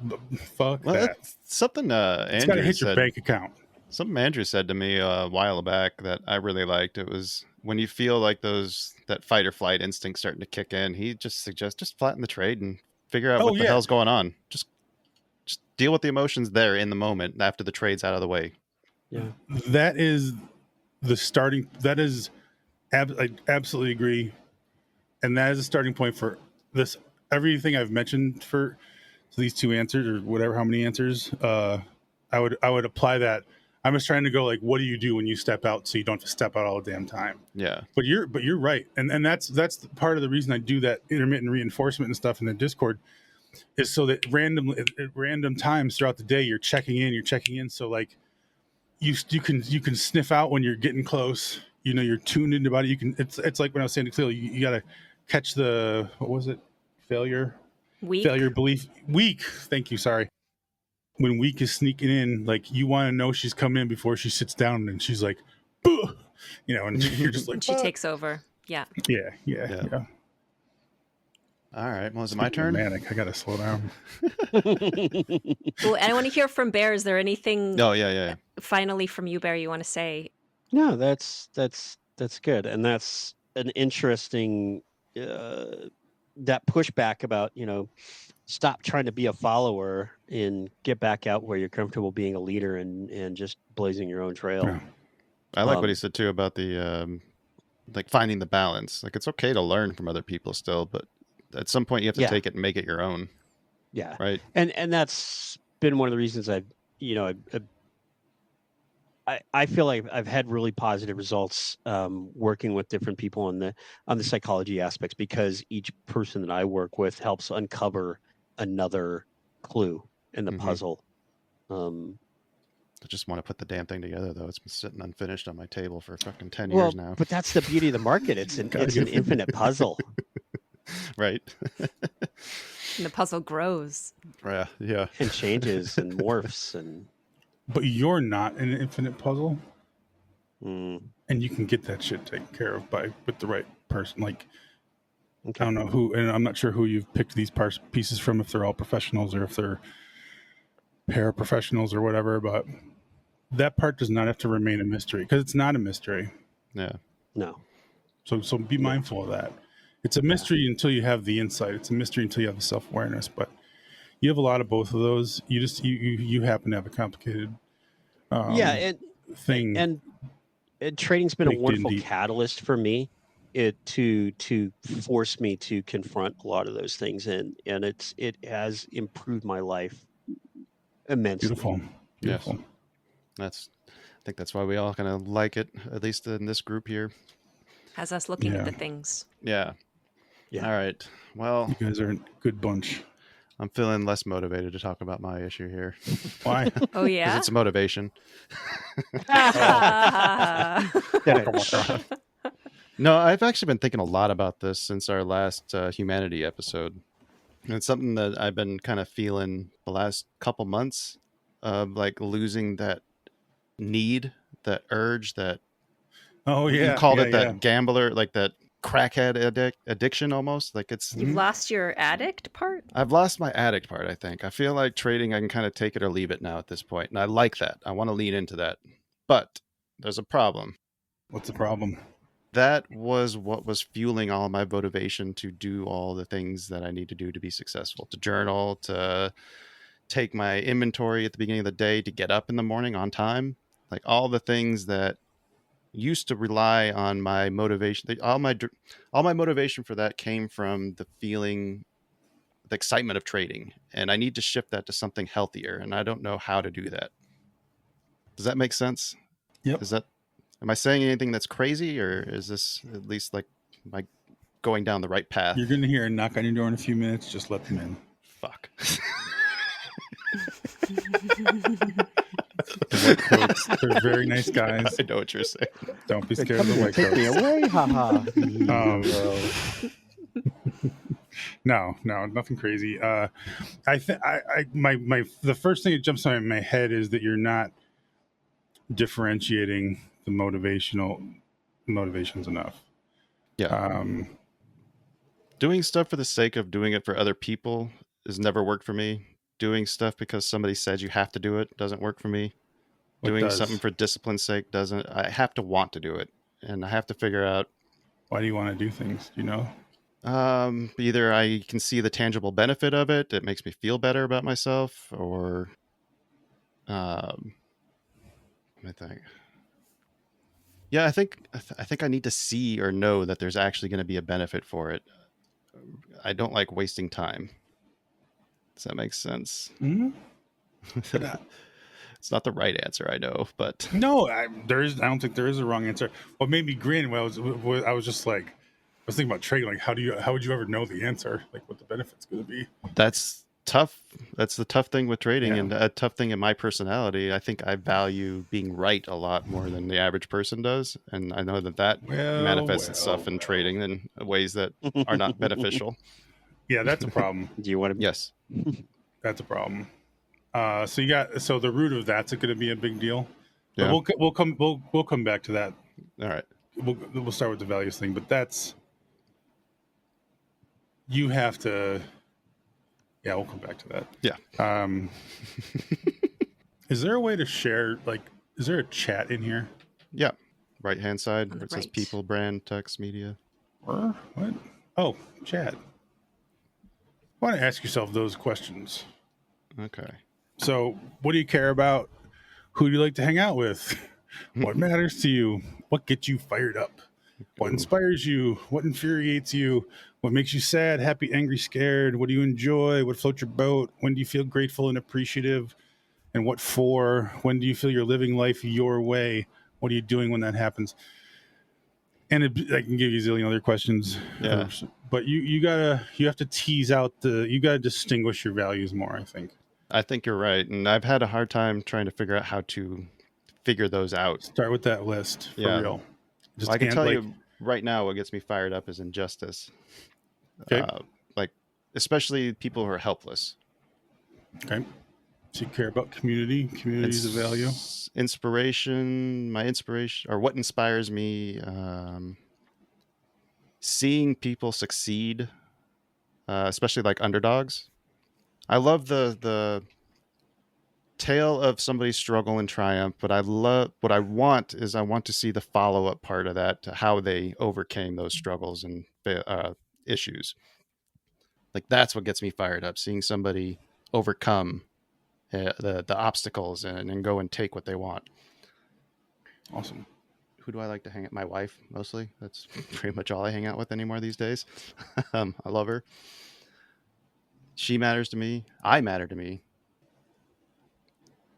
Fuck Well, that. that's something It's got to Andrew hit your said. bank account. Something Andrew said to me a while back that I really liked. It was when you feel like that fight or flight instinct starting to kick in, he just suggests just flatten the trade and Figure out Oh, what the yeah. hell's going on. Just deal with the emotions there in the moment after the trade's out of the way. Yeah. That is the starting. That is, I absolutely agree, and that is a starting point for this. Everything I've mentioned for these two answers or whatever, how many answers, I would apply that. I'm just trying to go like, what do you do when you step out so you don't have to step out all the damn time? Yeah. But you're right, and that's part of the reason I do that intermittent reinforcement and stuff in the Discord is so that at random times throughout the day you're checking in. So like you can sniff out when you're getting close. You know, you're tuned into body. You can. It's like when I was saying to Cleo, you got to catch the, what was it? Failure belief. Weak. Thank you. Sorry. When weak is sneaking in, like you want to know she's coming in before she sits down, and she's like, "Buh," you know, and you're just like, And she takes over. Yeah. Yeah. All right. Well, is it my turn? Manic. I gotta slow down. Well, and I want to hear from Bear. Is there anything Oh, yeah. finally from you, Bear, you want to say? No, that's good, and that's an interesting that pushback about, you know, stop trying to be a follower and get back out where you're comfortable being a leader and just blazing your own trail. Yeah. I like what he said too about the like finding the balance. Like it's okay to learn from other people still, but at some point you have to take it and make it your own. Yeah. Right. And that's been one of the reasons I feel like I've had really positive results working with different people on the psychology aspects, because each person that I work with helps uncover another clue in the puzzle. I just want to put the damn thing together, though. It's been sitting unfinished on my table for fucking 10 years now. But that's the beauty of the market. It's an infinite puzzle. Right. And the puzzle grows. Yeah. And changes and morphs and. But you're not in an infinite puzzle, and you can get that shit taken care of with the right person. Like, okay. I don't know who, and I'm not sure who you've picked these pieces from, if they're all professionals or if they're paraprofessionals or whatever, but that part does not have to remain a mystery, because it's not a mystery. Yeah. No. So be mindful of that. It's a mystery until you have the insight. It's a mystery until you have the self-awareness, but you have a lot of both of those. You just you happen to have a complicated thing. And trading's been a wonderful catalyst for me, to force me to confront a lot of those things, and it has improved my life immensely. Beautiful. Yes. I think that's why we all kind of like it, at least in this group here. Has us looking into things. Yeah. All right. Well, you guys are a good bunch. I'm feeling less motivated to talk about my issue here. Why? Oh, yeah? Because it's motivation. No, I've actually been thinking a lot about this since our last humanity episode. And it's something that I've been kind of feeling the last couple months of, like losing that need, that urge, that you called it that gambler, like that crackhead addiction almost. Like it's You've lost your addict part? I've lost my addict part, I think. I feel like trading, I can kind of take it or leave it now at this point. And I like that. I want to lean into that. But there's a problem. What's the problem? That was what was fueling all my motivation to do all the things that I need to do to be successful, to journal, to take my inventory at the beginning of the day, to get up in the morning on time, like all the things that used to rely on my motivation. All my motivation for that came from the feeling, the excitement of trading, and I need to shift that to something healthier, and I don't know how to do that. Does that make sense? Yep. Am I saying anything that's crazy, or is this at least like my going down the right path? You're going to hear a knock on your door in a few minutes. Just let them in. Fuck. The white coats, they're very nice guys. I know what you're saying. Don't be scared of the white coats. Take me away, haha. No, nothing crazy. The first thing that jumps on my head is that you're not differentiating the motivations enough. Yeah. Doing stuff for the sake of doing it for other people has never worked for me. Doing stuff because somebody says you have to do it doesn't work for me. Doing something for discipline's sake doesn't. I have to want to do it, and I have to figure out. Why do you want to do things? Do you know? Either I can see the tangible benefit of it, it makes me feel better about myself, or I think, yeah, I think I need to see or know that there's actually going to be a benefit for it. I don't like wasting time. Does that make sense? Mm-hmm. But, It's not the right answer, I know, but no, I don't think there is a wrong answer. What made me grin when I was just like, I was thinking about trading. Like, how would you ever know the answer? Like, what the benefit's going to be? that's tough. That's the tough thing with trading, Yeah. and a tough thing in my personality. I think I value being right a lot more than the average person does, and I know that manifests itself in trading in ways that are not beneficial. Yeah, that's a problem. Do you want to? Yes. That's a problem. So the root of that's going to be a big deal. But Yeah. we'll come back to that. All right. We'll start with the values thing, but that's, you have to. Yeah, we'll come back to that. Yeah. Is there a way to share? Like, is there a chat in here? Yeah. Right hand side On the where it says right. people, brand, text, media. Or what? Oh, chat. Why don't you ask yourself those questions? Okay. So, what do you care about? Who do you like to hang out with? What matters to you? What gets you fired up? What inspires you? What infuriates you? What makes you sad, happy, angry, scared? What do you enjoy? What floats your boat? When do you feel grateful and appreciative? And what for? When do you feel you're living life your way? What are you doing when that happens? And I can give you a zillion other questions. Yeah. But you have to tease out you gotta distinguish your values more, I think. I think you're right. And I've had a hard time trying to figure out how to figure those out. Start with that list for real. Well, I can tell you right now what gets me fired up is injustice. Okay. Like, especially people who are helpless. Okay. So you care about community. Community is a value. My inspiration, or what inspires me, seeing people succeed, especially like underdogs. I love the tale of somebody's struggle and triumph, but I want to see the follow-up part of that, to how they overcame those struggles and issues. Like, that's what gets me fired up, seeing somebody overcome the obstacles and go and take what they want. Awesome. Who do I like to hang out? My wife, mostly. That's pretty much all I hang out with anymore these days. I love her. She matters to me. I matter to me.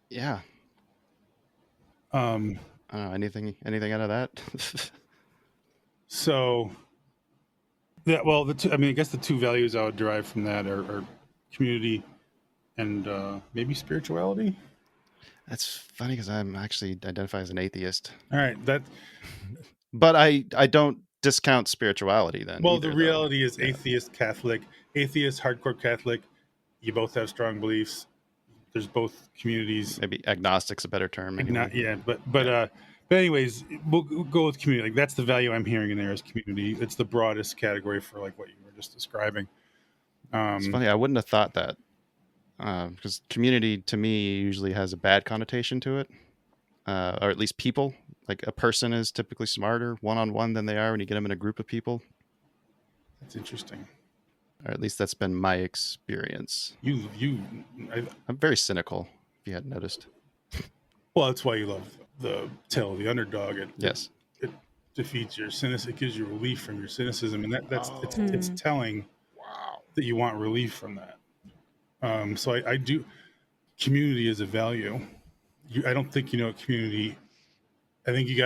Yeah. I don't know, anything out of that. So, yeah. Well, I guess the two values I would derive from that are community and maybe spirituality. That's funny because I'm actually identify as an atheist. All right, but I don't discount spirituality then. Well, either, the reality is atheist, Catholic, atheist, hardcore Catholic. You both have strong beliefs. There's both communities. Maybe agnostic's a better term. Anyway. Yeah, but anyways, we'll go with community. Like, that's the value I'm hearing in there is community. It's the broadest category for like what you were just describing. It's funny. I wouldn't have thought that. Because community to me usually has a bad connotation to it, or at least people. Like, a person is typically smarter one-on-one than they are when you get them in a group of people. That's interesting. Or at least that's been my experience. I'm very cynical, if you hadn't noticed. Well, that's why you love the tale of the underdog. Yes. It defeats your cynicism. It gives you relief from your cynicism, and it's telling that you want relief from that. So I do. Community is a value. I don't think you know community. I think it's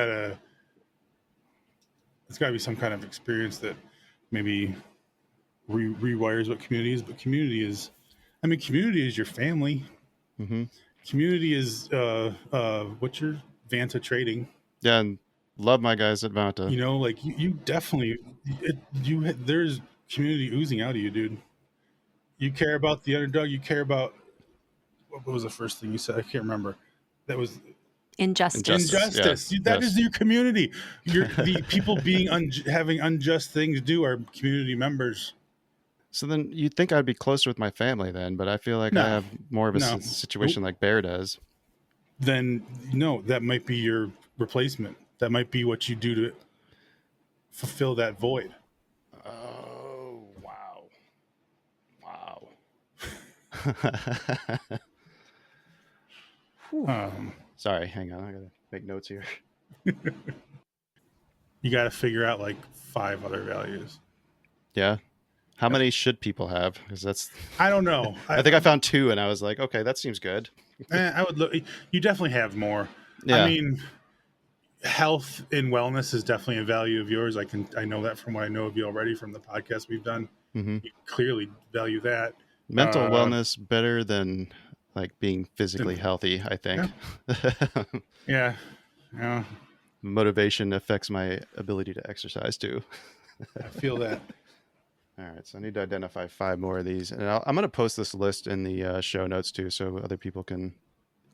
got to be some kind of experience that maybe rewires what community is. But community is your family. Mm-hmm. Community is what's your Vanta trading? Yeah, and love my guys at Vanta. You know, like you definitely there's community oozing out of you, dude. You care about the underdog. You care about what was the first thing you said? I can't remember. That was Injustice. Yeah. That is your community. The people being having unjust things do are community members. So then you'd think I'd be closer with my family then, but I feel like I have more of a situation like Bear does. Then no, that might be your replacement. That might be what you do to fulfill that void. Oh, Sorry, hang on. I gotta make notes here. You got to figure out like 5 other values. Yeah. How many should people have? Because that's. I don't know. I think I found 2, and I was like, okay, that seems good. I would look. You definitely have more. Yeah. I mean, health and wellness is definitely a value of yours. I know that from what I know of you already from the podcast we've done. Mm-hmm. You clearly value that. Mental wellness better than like being physically healthy, I think. Yeah. Motivation affects my ability to exercise too. I feel that. All right, so I need to identify 5 more of these, and I'm going to post this list in the show notes too, so other people can,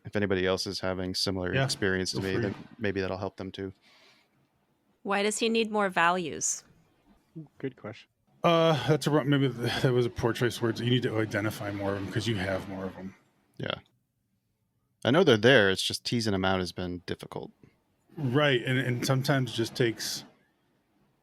if anybody else is having similar experience to me, then maybe that'll help them too. Why does he need more values? Good question. That's maybe that was a poor choice of words. You need to identify more of them because you have more of them. Yeah, I know they're there. It's just teasing them out has been difficult. Right, and sometimes it just takes,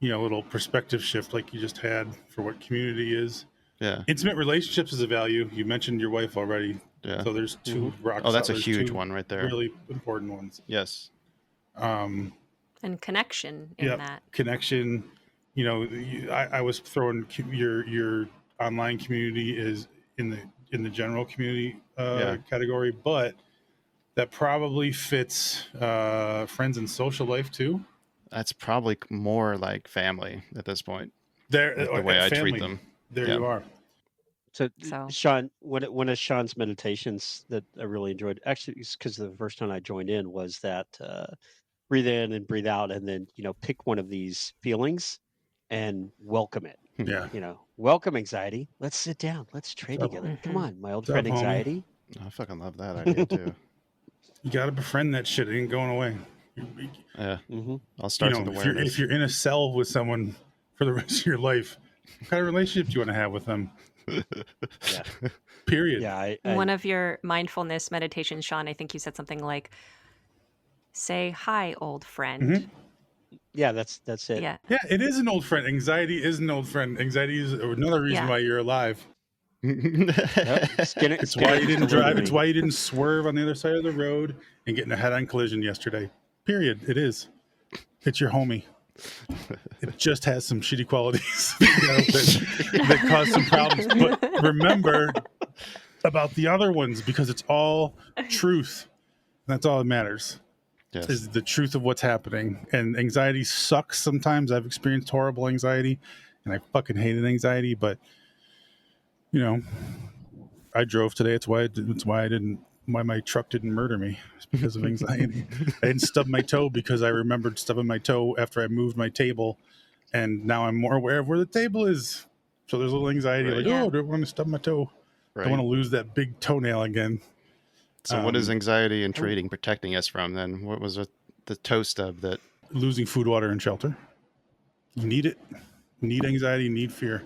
a little perspective shift like you just had for what community is. Yeah. Intimate relationships is a value. You mentioned your wife already. Yeah. So there's 2 rocks. Oh, that's a huge one right there. Really important ones. Yes. And connection in that. Connection. I was throwing your online community is in the general community category, but that probably fits friends and social life too. That's probably more like family at this point. There, the way I treat them. There you are. So Sean, one of Sean's meditations that I really enjoyed, actually, because the first time I joined in was that breathe in and breathe out, and then pick one of these feelings and welcome it. Yeah. Welcome anxiety. Let's sit down. Let's trade together. Come on, my old friend anxiety. I fucking love that idea too. You got to befriend that shit. It ain't going away. Yeah. I'll start with awareness. If you're in a cell with someone for the rest of your life, what kind of relationship do you want to have with them? Yeah. Period. Yeah. One of your mindfulness meditations, Sean, I think you said something like, say hi, old friend. Mm-hmm. Yeah, that's it. Yeah. Yeah, it is an old friend. Anxiety is an old friend. Anxiety is another reason why you're alive. It's why you didn't drive. It's why you didn't swerve on the other side of the road and get in a head-on collision yesterday. Period. It is. It's your homie. It just has some shitty qualities that cause some problems. But remember about the other ones, because it's all truth. That's all that matters. Yes. Is the truth of what's happening. And anxiety sucks sometimes. I've experienced horrible anxiety, and I fucking hated anxiety. But I drove today. It's why my truck didn't murder me. It's because of anxiety. I didn't stub my toe because I remembered stubbing my toe after I moved my table, and now I'm more aware of where the table is. So there's a little anxiety, I don't want to stub my toe. Right. I don't want to lose that big toenail again. So what is anxiety and trading protecting us from then? What was the toe stub that? Losing food, water, and shelter. You need it. You need anxiety, you need fear.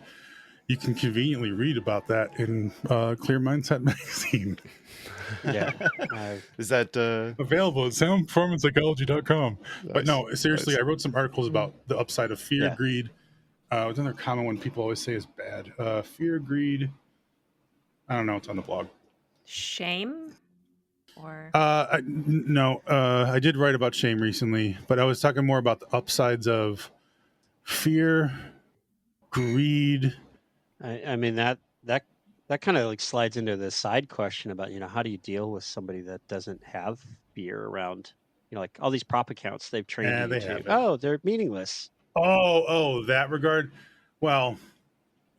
You can conveniently read about that in Clear Mindset magazine. Yeah. Is that available at soundperformancepsychology.com? But no, seriously, I wrote some articles about the upside of fear, greed. Another common one people always say is bad. Fear, greed. I don't know. It's on the blog. Shame? Or no, I did write about shame recently, but I was talking more about the upsides of fear, greed. I mean that kind of like slides into the side question about how do you deal with somebody that doesn't have fear around, like all these prop accounts they've trained you to. They're meaningless. That regard. Well,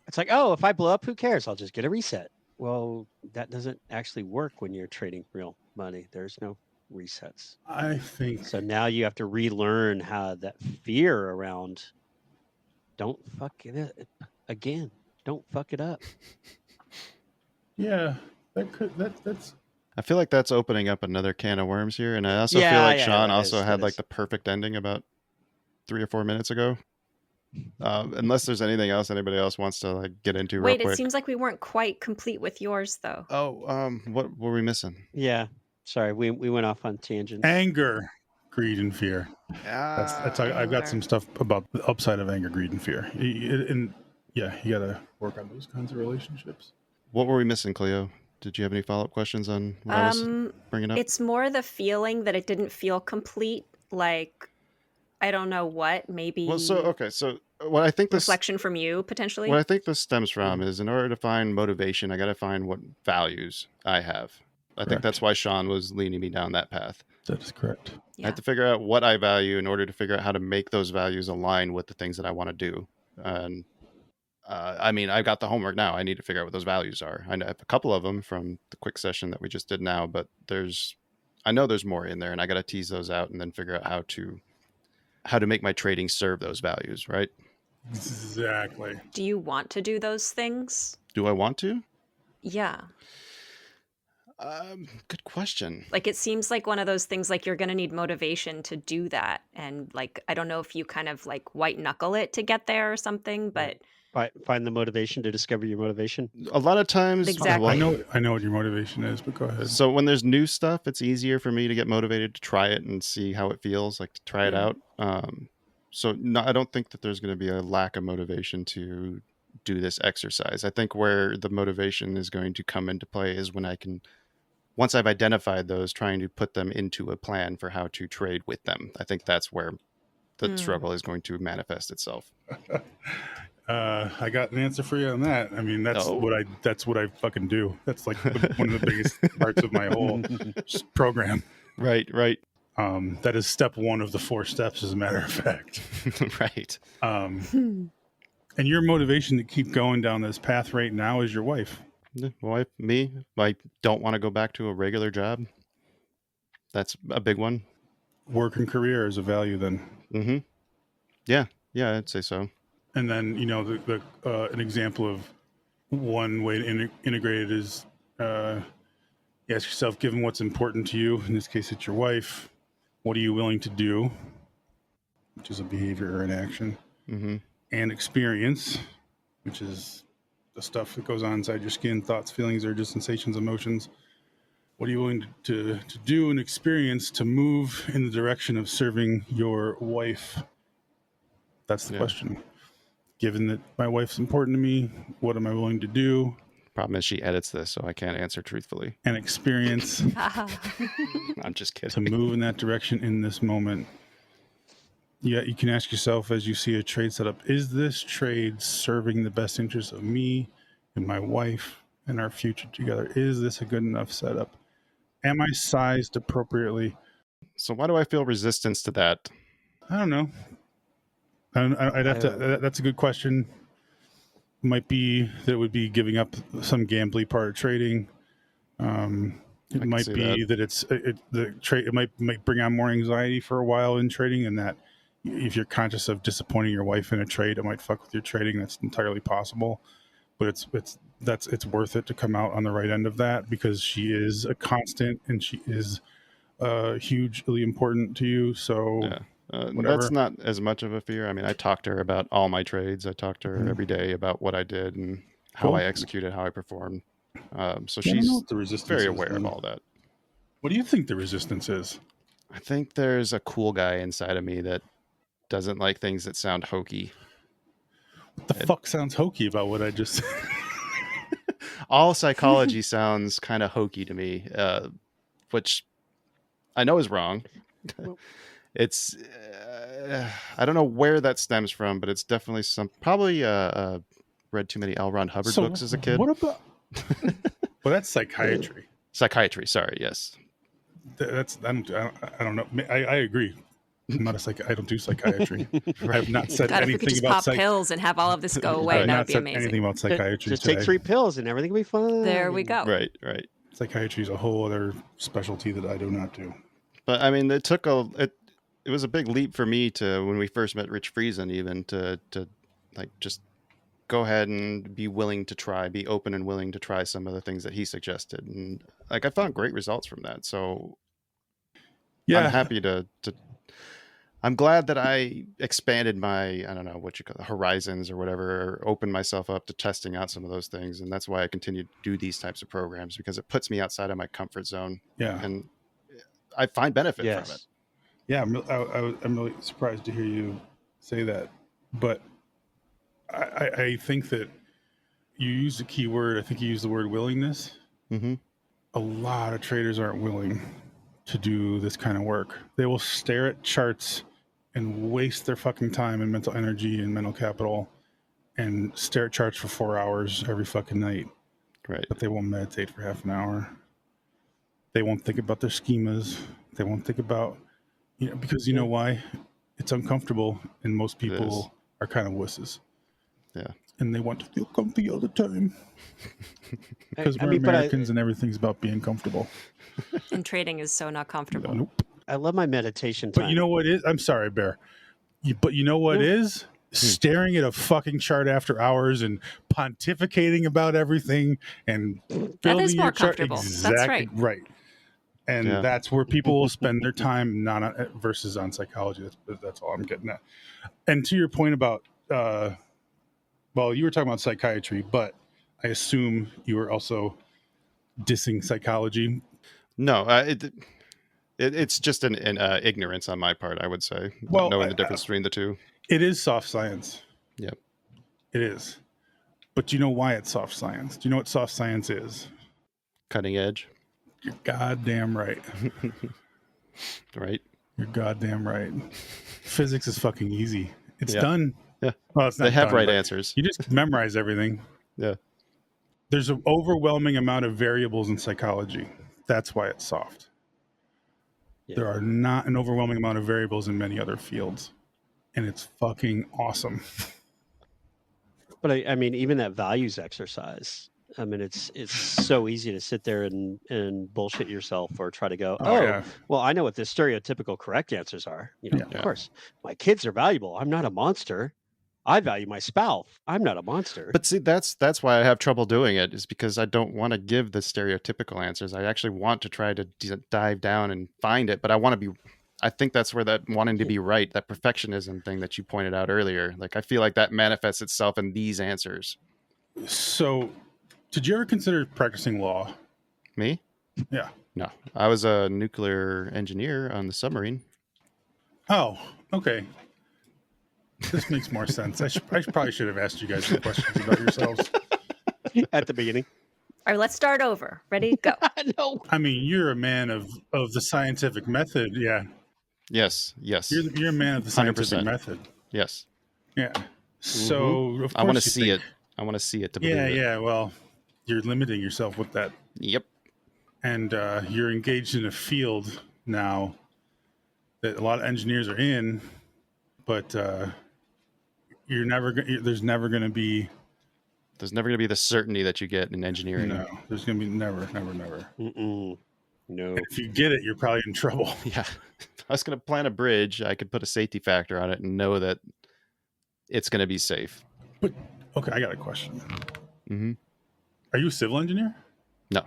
it's like, if I blow up, who cares? I'll just get a reset. Well, that doesn't actually work when you're trading real money. There's no resets. I think so. Now you have to relearn how that fear around. Don't fuck it up again. Don't fuck it up. Yeah, that's. I feel like that's opening up another can of worms here, and I also feel like Sean also had like the perfect ending about 3 or 4 minutes ago. Unless there's anything else anybody else wants to like get into. Wait, real quick. It seems like we weren't quite complete with yours, though. Oh, what were we missing? Yeah, sorry, we went off on tangents. Anger, greed, and fear. That's I've got some stuff about the upside of anger, greed, and fear. And you got to work on those kinds of relationships. What were we missing, Cleo? Did you have any follow-up questions on what I was bringing up? It's more the feeling that it didn't feel complete. Like, I don't know what, maybe Well, so what I think reflection from you potentially. what I think this stems from is, in order to find motivation, I got to find what values I have. I think Correct. that's why Sean was leading me down that path. That is correct. I had to figure out what I value in order to figure out how to make those values align with the things that I want to do. And I mean, I've got the homework now. I need to figure out what those values are. I have a couple of them from the quick session that we just did now, but I know there's more in there, and I got to tease those out and then figure out how to make my trading serve those values, right? Exactly. Do you want to do those things? Do I want to? Yeah. Good question. Like, it seems like one of those things, like, you're going to need motivation to do that. And, like, I don't know if you kind of, like, white knuckle it to get there or something, but Find the motivation to discover your motivation. A lot of times, Exactly. I know what your motivation is, but go ahead. So when there's new stuff, it's easier for me to get motivated to try it and see how it feels, like to try it out. So no, I don't think that there's going to be a lack of motivation to do this exercise. I think where the motivation is going to come into play is when once I've identified those, trying to put them into a plan for how to trade with them. I think that's where the struggle is going to manifest itself. I got an answer for you on that. I mean, that's what I fucking do. That's like one of the biggest parts of my whole program. Right. That is step 1 of the 4 steps, as a matter of fact. Right. And your motivation to keep going down this path right now is your wife. Me, I don't want to go back to a regular job. That's a big one. Work and career is a value then. Mm-hmm. Yeah, I'd say so. And then, an example of one way to integrate it is you ask yourself, given what's important to you, in this case it's your wife, what are you willing to do, which is a behavior or an action, and experience, which is the stuff that goes on inside your skin, thoughts, feelings, urges, sensations, emotions. What are you willing to do and experience to move in the direction of serving your wife? That's the question. Given that my wife's important to me, what am I willing to do? Problem is she edits this, so I can't answer truthfully. And experience. I'm just kidding. To move in that direction in this moment. Yeah, you can ask yourself as you see a trade setup, is this trade serving the best interests of me and my wife and our future together? Is this a good enough setup? Am I sized appropriately? So why do I feel resistance to that? I don't know. I'd have to. That's a good question. Might be that it would be giving up some gambly part of trading. It might be that it might bring on more anxiety for a while in trading, and that if you're conscious of disappointing your wife in a trade, it might fuck with your trading. That's entirely possible, but it's worth it to come out on the right end of that, because she is a constant and she is hugely important to you. So. Yeah. That's not as much of a fear. I mean, I talk to her about all my trades. I talk to her every day about what I did and how I executed, how I performed. So she's very aware of all that. What do you think the resistance is? I think there's a cool guy inside of me that doesn't like things that sound hokey. What the fuck sounds hokey about what I just said? All psychology sounds kind of hokey to me, which I know is wrong. It's I don't know where that stems from, but it's definitely probably read too many L. Ron Hubbard books as a kid. What about? Well, that's psychiatry. Psychiatry, sorry, yes. I don't know. I agree. I'm not I don't do psychiatry. I have not said God, anything if we could just about pop pills and have all of this go away, that would be amazing. Anything about psychiatry. Just take 3 pills and everything will be fine. There we go. Right. Psychiatry is a whole other specialty that I do not do. But I mean, it was a big leap for me to, when we first met Rich Friesen, even to like just go ahead and be open and willing to try some of the things that he suggested. And like, I found great results from that. So yeah, I'm happy I'm glad that I expanded my, I don't know what you call it, horizons or whatever, or opened myself up to testing out some of those things. And that's why I continue to do these types of programs, because it puts me outside of my comfort zone. Yeah. And I find benefit from it. Yeah, I'm really surprised to hear you say that, but I think that you used a key word. I think you used the word willingness. Mm-hmm. A lot of traders aren't willing to do this kind of work. They will stare at charts and waste their fucking time and mental energy and mental capital and stare at charts for 4 hours every fucking night. Right. But they won't meditate for half an hour. They won't think about their schemas. They won't think about, because you know why? It's uncomfortable, and most people are kind of wusses. Yeah. And they want to feel comfy all the time. Because we're Americans and everything's about being comfortable. And trading is so not comfortable. Nope. I love my meditation time. But you know what is? I'm sorry, Bear. But you know what is? Staring at a fucking chart after hours and pontificating about everything and That is building more your chart. comfortable. Exactly That's right. right. And that's where people will spend their time, not on, versus on psychology. That's all I'm getting at. And to your point about, well, you were talking about psychiatry, but I assume you were also dissing psychology. No, it's just an ignorance on my part, I would say. Well, Not knowing the difference between the two. It is soft science. Yep. It is. But do you know why it's soft science? Do you know what soft science is? Cutting edge. You're goddamn right. Right. You're goddamn right. Physics is fucking easy. It's done. Yeah. Well, it's not they have done, right answers. You just memorize everything. Yeah. There's an overwhelming amount of variables in psychology. That's why it's soft. Yeah. There are not an overwhelming amount of variables in many other fields. And it's fucking awesome. But I mean, even that values exercise. I mean, it's so easy to sit there and bullshit yourself or try to go, well, I know what the stereotypical correct answers are. Of course, my kids are valuable. I'm not a monster. I value my spouse. I'm not a monster. But see, that's why I have trouble doing it, is because I don't want to give the stereotypical answers. I actually want to try to dive down and find it, but I think that's where that wanting to be right, that perfectionism thing that you pointed out earlier. Like, I feel like that manifests itself in these answers. So, did you ever consider practicing law? Me? Yeah. No. I was a nuclear engineer on the submarine. Oh, okay. This makes more sense. I probably should have asked you guys some questions about yourselves at the beginning. All right, let's start over. Ready? Go. No. I mean, you're a man of the scientific method. Yeah. Yes. You're a man of the scientific 100%. method. Yes. Yeah. So, of course, I want to see it. I want to see it to believe it. Yeah. Well, you're limiting yourself with that. Yep. And you're engaged in a field now that a lot of engineers are in, but there's never going to be the certainty that you get in engineering. No, there's going to be never. Mm-mm. No. And if you get it, you're probably in trouble. Yeah. If I was going to plan a bridge, I could put a safety factor on it and know that it's going to be safe. But okay, I got a question. Mm-hmm. Are you a civil engineer? No.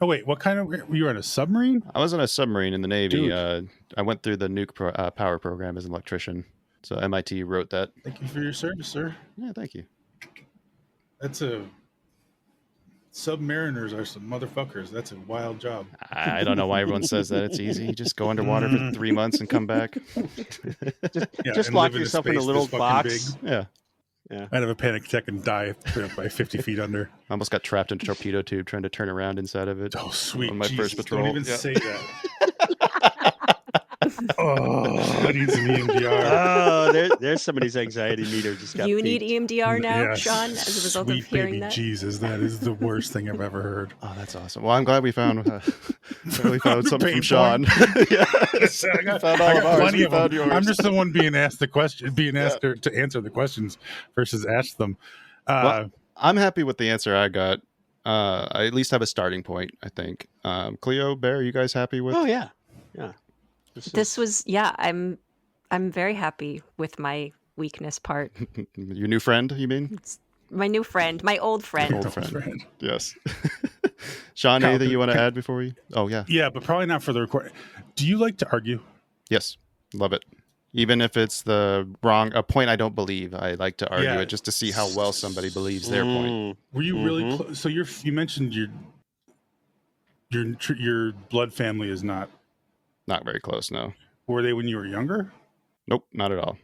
Oh wait, what kind of? You were on a submarine? I was on a submarine in the Navy. I went through the nuke power program as an electrician. So MIT wrote that. Thank you for your service, sir. Yeah, thank you. Submariners are some motherfuckers. That's a wild job. I don't know why everyone says that. It's easy. You just go underwater for 3 months and come back. just lock yourself in a little box. Big. Yeah. I'd have a panic attack and die by 50 feet under. I almost got trapped in a torpedo tube trying to turn around inside of it. Oh, sweet. On my first patrol. Don't even say that. Oh, I need some EMDR. Oh, there's somebody's anxiety meter just got You peaked. need EMDR now, Yes. Sean, as a result of hearing that? Jesus, that is the worst thing I've ever heard. Oh, that's awesome. Well, I'm glad we found something from Sean. Yes, I got plenty of them. I'm just the one being asked the question, to answer the questions versus ask them. Well, I'm happy with the answer I got. I at least have a starting point, I think. Cleo, Bear, you guys happy with? Oh yeah. This was I'm very happy with my weakness part. Your new friend, you mean? It's my new friend, my old friend. Old friend. Yes. Sean, anything you want to add before we? Oh yeah. Yeah, but probably not for the recording. Do you like to argue? Yes, love it. Even if it's a point I don't believe, I like to argue it just to see how well somebody believes their point. Were you really close? So you mentioned your blood family is not very close. No. Were they when you were younger? Nope, not at all.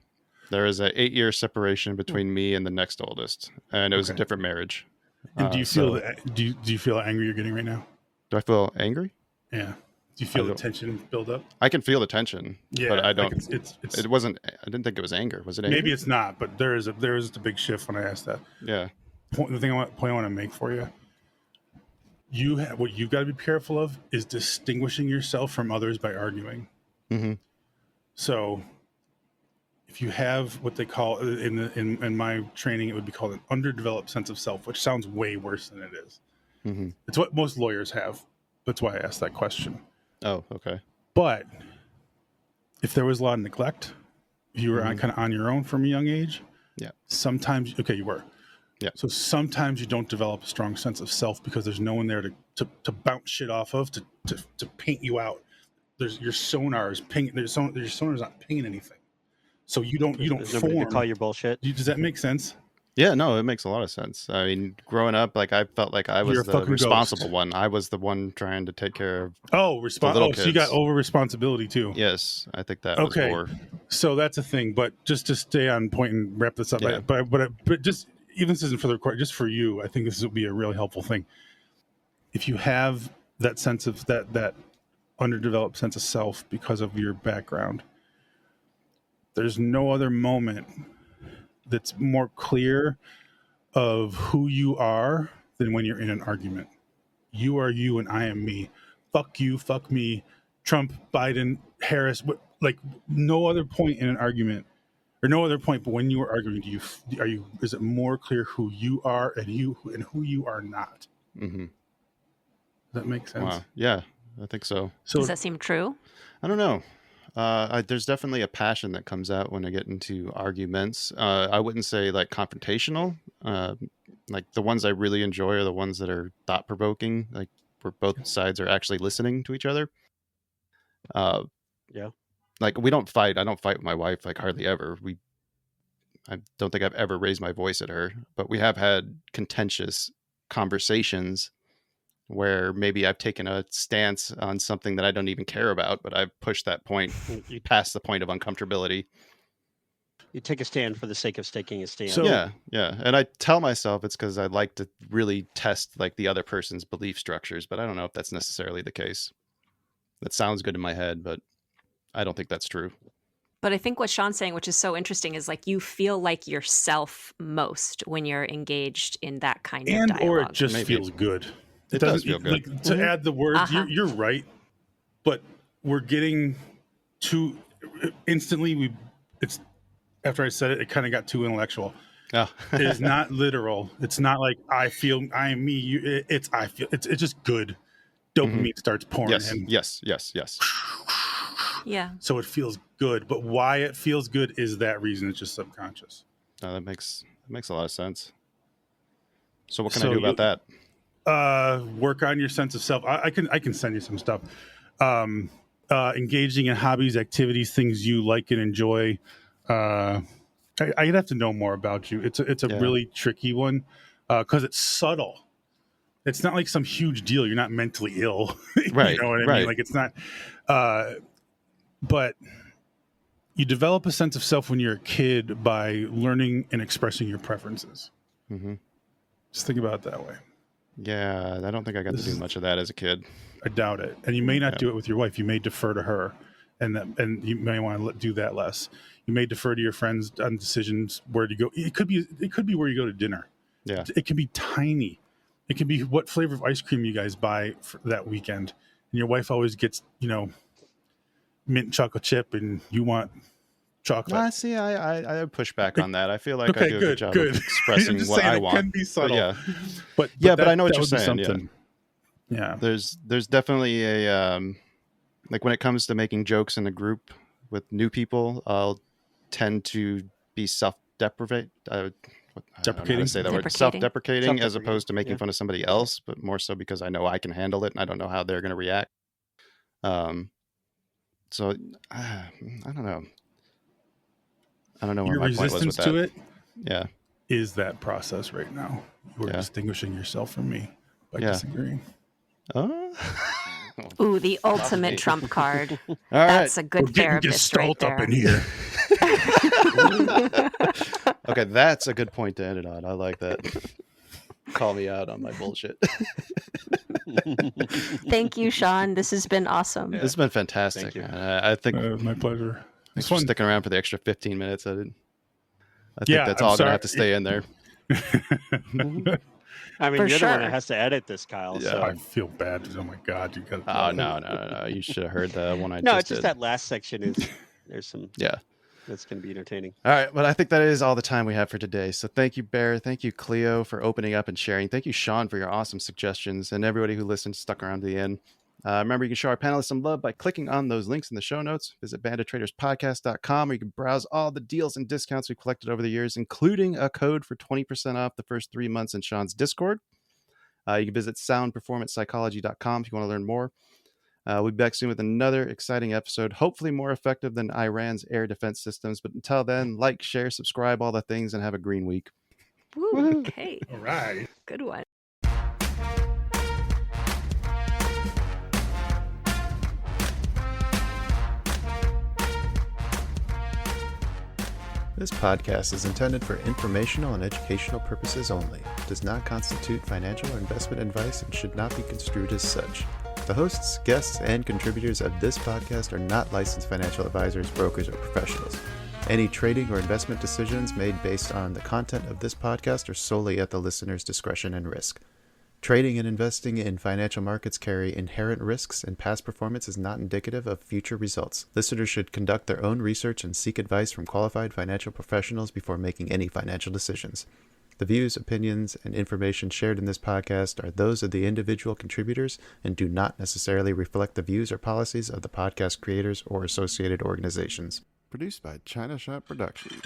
There is an 8-year separation between me and the next oldest, and it was a different marriage. And do you feel do you feel how angry you're getting right now? Do I feel angry? Yeah. Do you feel I the don't- tension build up? I can feel the tension, Yeah, but I like don't. it's It wasn't. I didn't think it was anger. Was it anger? maybe it's not, but there is a big shift when I asked that. Yeah. The point I want to make for you, what you've got to be careful of is distinguishing yourself from others by arguing. Mm-hmm. So if you have what they call in my training, it would be called an underdeveloped sense of self, which sounds way worse than it is. Mm-hmm. It's what most lawyers have. That's why I asked that question. Oh, okay. But if there was a lot of neglect, if you were Mhm. kind of on your own from a young age, Yeah. sometimes, okay, you were. Yeah. So sometimes you don't develop a strong sense of self because there's no one there to bounce shit off of, to paint you out. Your sonar is pinging. Your sonar's not pinging anything. So you don't There's nobody to form. call your bullshit. Does that make sense? Yeah, no, it makes a lot of sense. I mean, growing up, like I felt like I was You're a the fucking responsible ghost. one. I was the one trying to take care of. Oh, little so you got kids. over responsibility too. Yes, I think that Okay. was more. So that's a thing. But just to stay on point and wrap this up, Yeah. but just even this isn't for the record, just for you, I think this would be a really helpful thing. If you have that sense of that underdeveloped sense of self because of your background, there's no other moment that's more clear of who you are than when you're in an argument. You are you and I am me. Fuck you, fuck me, Trump, Biden, Harris. Like no other point in an argument, or no other point, but when you are arguing, is it more clear who you are and who you are not? Mm-hmm. Does that make sense? Wow. Yeah, I think so. Does that seem true? I don't know. There's definitely a passion that comes out when I get into arguments. I wouldn't say like confrontational. Like the ones I really enjoy are the ones that are thought provoking, like where both sides are actually listening to each other. Yeah. Like we don't fight. I don't fight with my wife like hardly ever. I don't think I've ever raised my voice at her, but we have had contentious conversations where maybe I've taken a stance on something that I don't even care about, but I've pushed that point You, past the point of uncomfortability. you take a stand for the sake of taking a stand. So- Yeah. And I tell myself it's because I like to really test like the other person's belief structures, but I don't know if that's necessarily the case. That sounds good in my head, but I don't think that's true. But I think what Sean's saying, which is so interesting, is like you feel like yourself most when you're engaged in that kind of dialogue. Or it just Maybe. feels good. It does doesn't- feel good. Like, to add the words, Uh-huh. you're right, but we're getting too instantly. It's after I said it, it kind of got too intellectual. Oh. It is not literal. It's not like I feel I am me. It's I feel. It's just good. Dopamine starts pouring in. Yes. Yeah. So it feels good, but why it feels good is that reason. It's just subconscious. No, that makes a lot of sense. So what can So I do about that? Work on your sense of self. I can send you some stuff. Engaging in hobbies, activities, things you like and enjoy. I'd have to know more about you. It's a Yeah. really tricky one because it's subtle. It's not like some huge deal. You're not mentally ill. Right, You know what I right. mean? Like it's not. But you develop a sense of self when you're a kid by learning and expressing your preferences. Mm-hmm. Just think about it that way. Yeah, I don't think I got to do much of that as a kid. I doubt it. And you may not Yeah. do it with your wife. You may defer to her, and you may want to do that less. You may defer to your friends on decisions where to go. It could be where you go to dinner. Yeah. It can be tiny. It can be what flavor of ice cream you guys buy for that weekend. And your wife always gets, mint chocolate chip, and you want chocolate. See, I push back on that. I feel like I Okay, do a good job of I'm expressing just what saying I it want. can be But subtle. yeah, But but I know what that you're would be saying, yeah. something. Yeah. there's definitely a like when it comes to making jokes in a group with new people, I'll tend to be self-deprecating. I don't know how Deprecating? to say that word. Deprecating. Self-deprecating, as Self-deprecating, opposed to making yeah. fun of somebody else, but more so because I know I can handle it and I don't know how they're going to react. So I don't know. I don't know where Your my point was resistance with that. to it Yeah. is that process right now. You are Yeah. distinguishing yourself from me by Yeah. disagreeing. Oh. Ooh, the ultimate trump card. All right. That's a good We're getting therapist right gestalt up there. in here. Okay, that's a good point to end it on. I like that. call me out on my bullshit. Thank you, Sean. This has been awesome. This has been fantastic. Thank you. I think My pleasure. thanks for sticking around for the extra 15 minutes. I think that's I'm all going to sorry. have to stay in there. I mean, For you're the one sure. that has to edit this, Kyle. Yeah. So. I feel bad. Oh my God, you got. Oh, no. You should have heard the one I No, just it's just did. that last section is there's some Yeah. that's going to be entertaining. All right. Well, I think that is all the time we have for today. So thank you, Bear. Thank you, Cleo, for opening up and sharing. Thank you, Sean, for your awesome suggestions. And everybody who listened, stuck around to the end. Remember, you can show our panelists some love by clicking on those links in the show notes. Visit bandittraderspodcast.com, where you can browse all the deals and discounts we've collected over the years, including a code for 20% off the first 3 months in Sean's Discord. You can visit soundperformancepsychology.com if you want to learn more. We'll be back soon with another exciting episode, hopefully more effective than Iran's air defense systems. But until then, like, share, subscribe, all the things, and have a green week. Woo, okay. All right. Good one. This podcast is intended for informational and educational purposes only. It does not constitute financial or investment advice and should not be construed as such. The hosts, guests, and contributors of this podcast are not licensed financial advisors, brokers, or professionals. Any trading or investment decisions made based on the content of this podcast are solely at the listener's discretion and risk. Trading and investing in financial markets carry inherent risks, and past performance is not indicative of future results. Listeners should conduct their own research and seek advice from qualified financial professionals before making any financial decisions. The views, opinions, and information shared in this podcast are those of the individual contributors and do not necessarily reflect the views or policies of the podcast creators or associated organizations. Produced by China Shop Productions.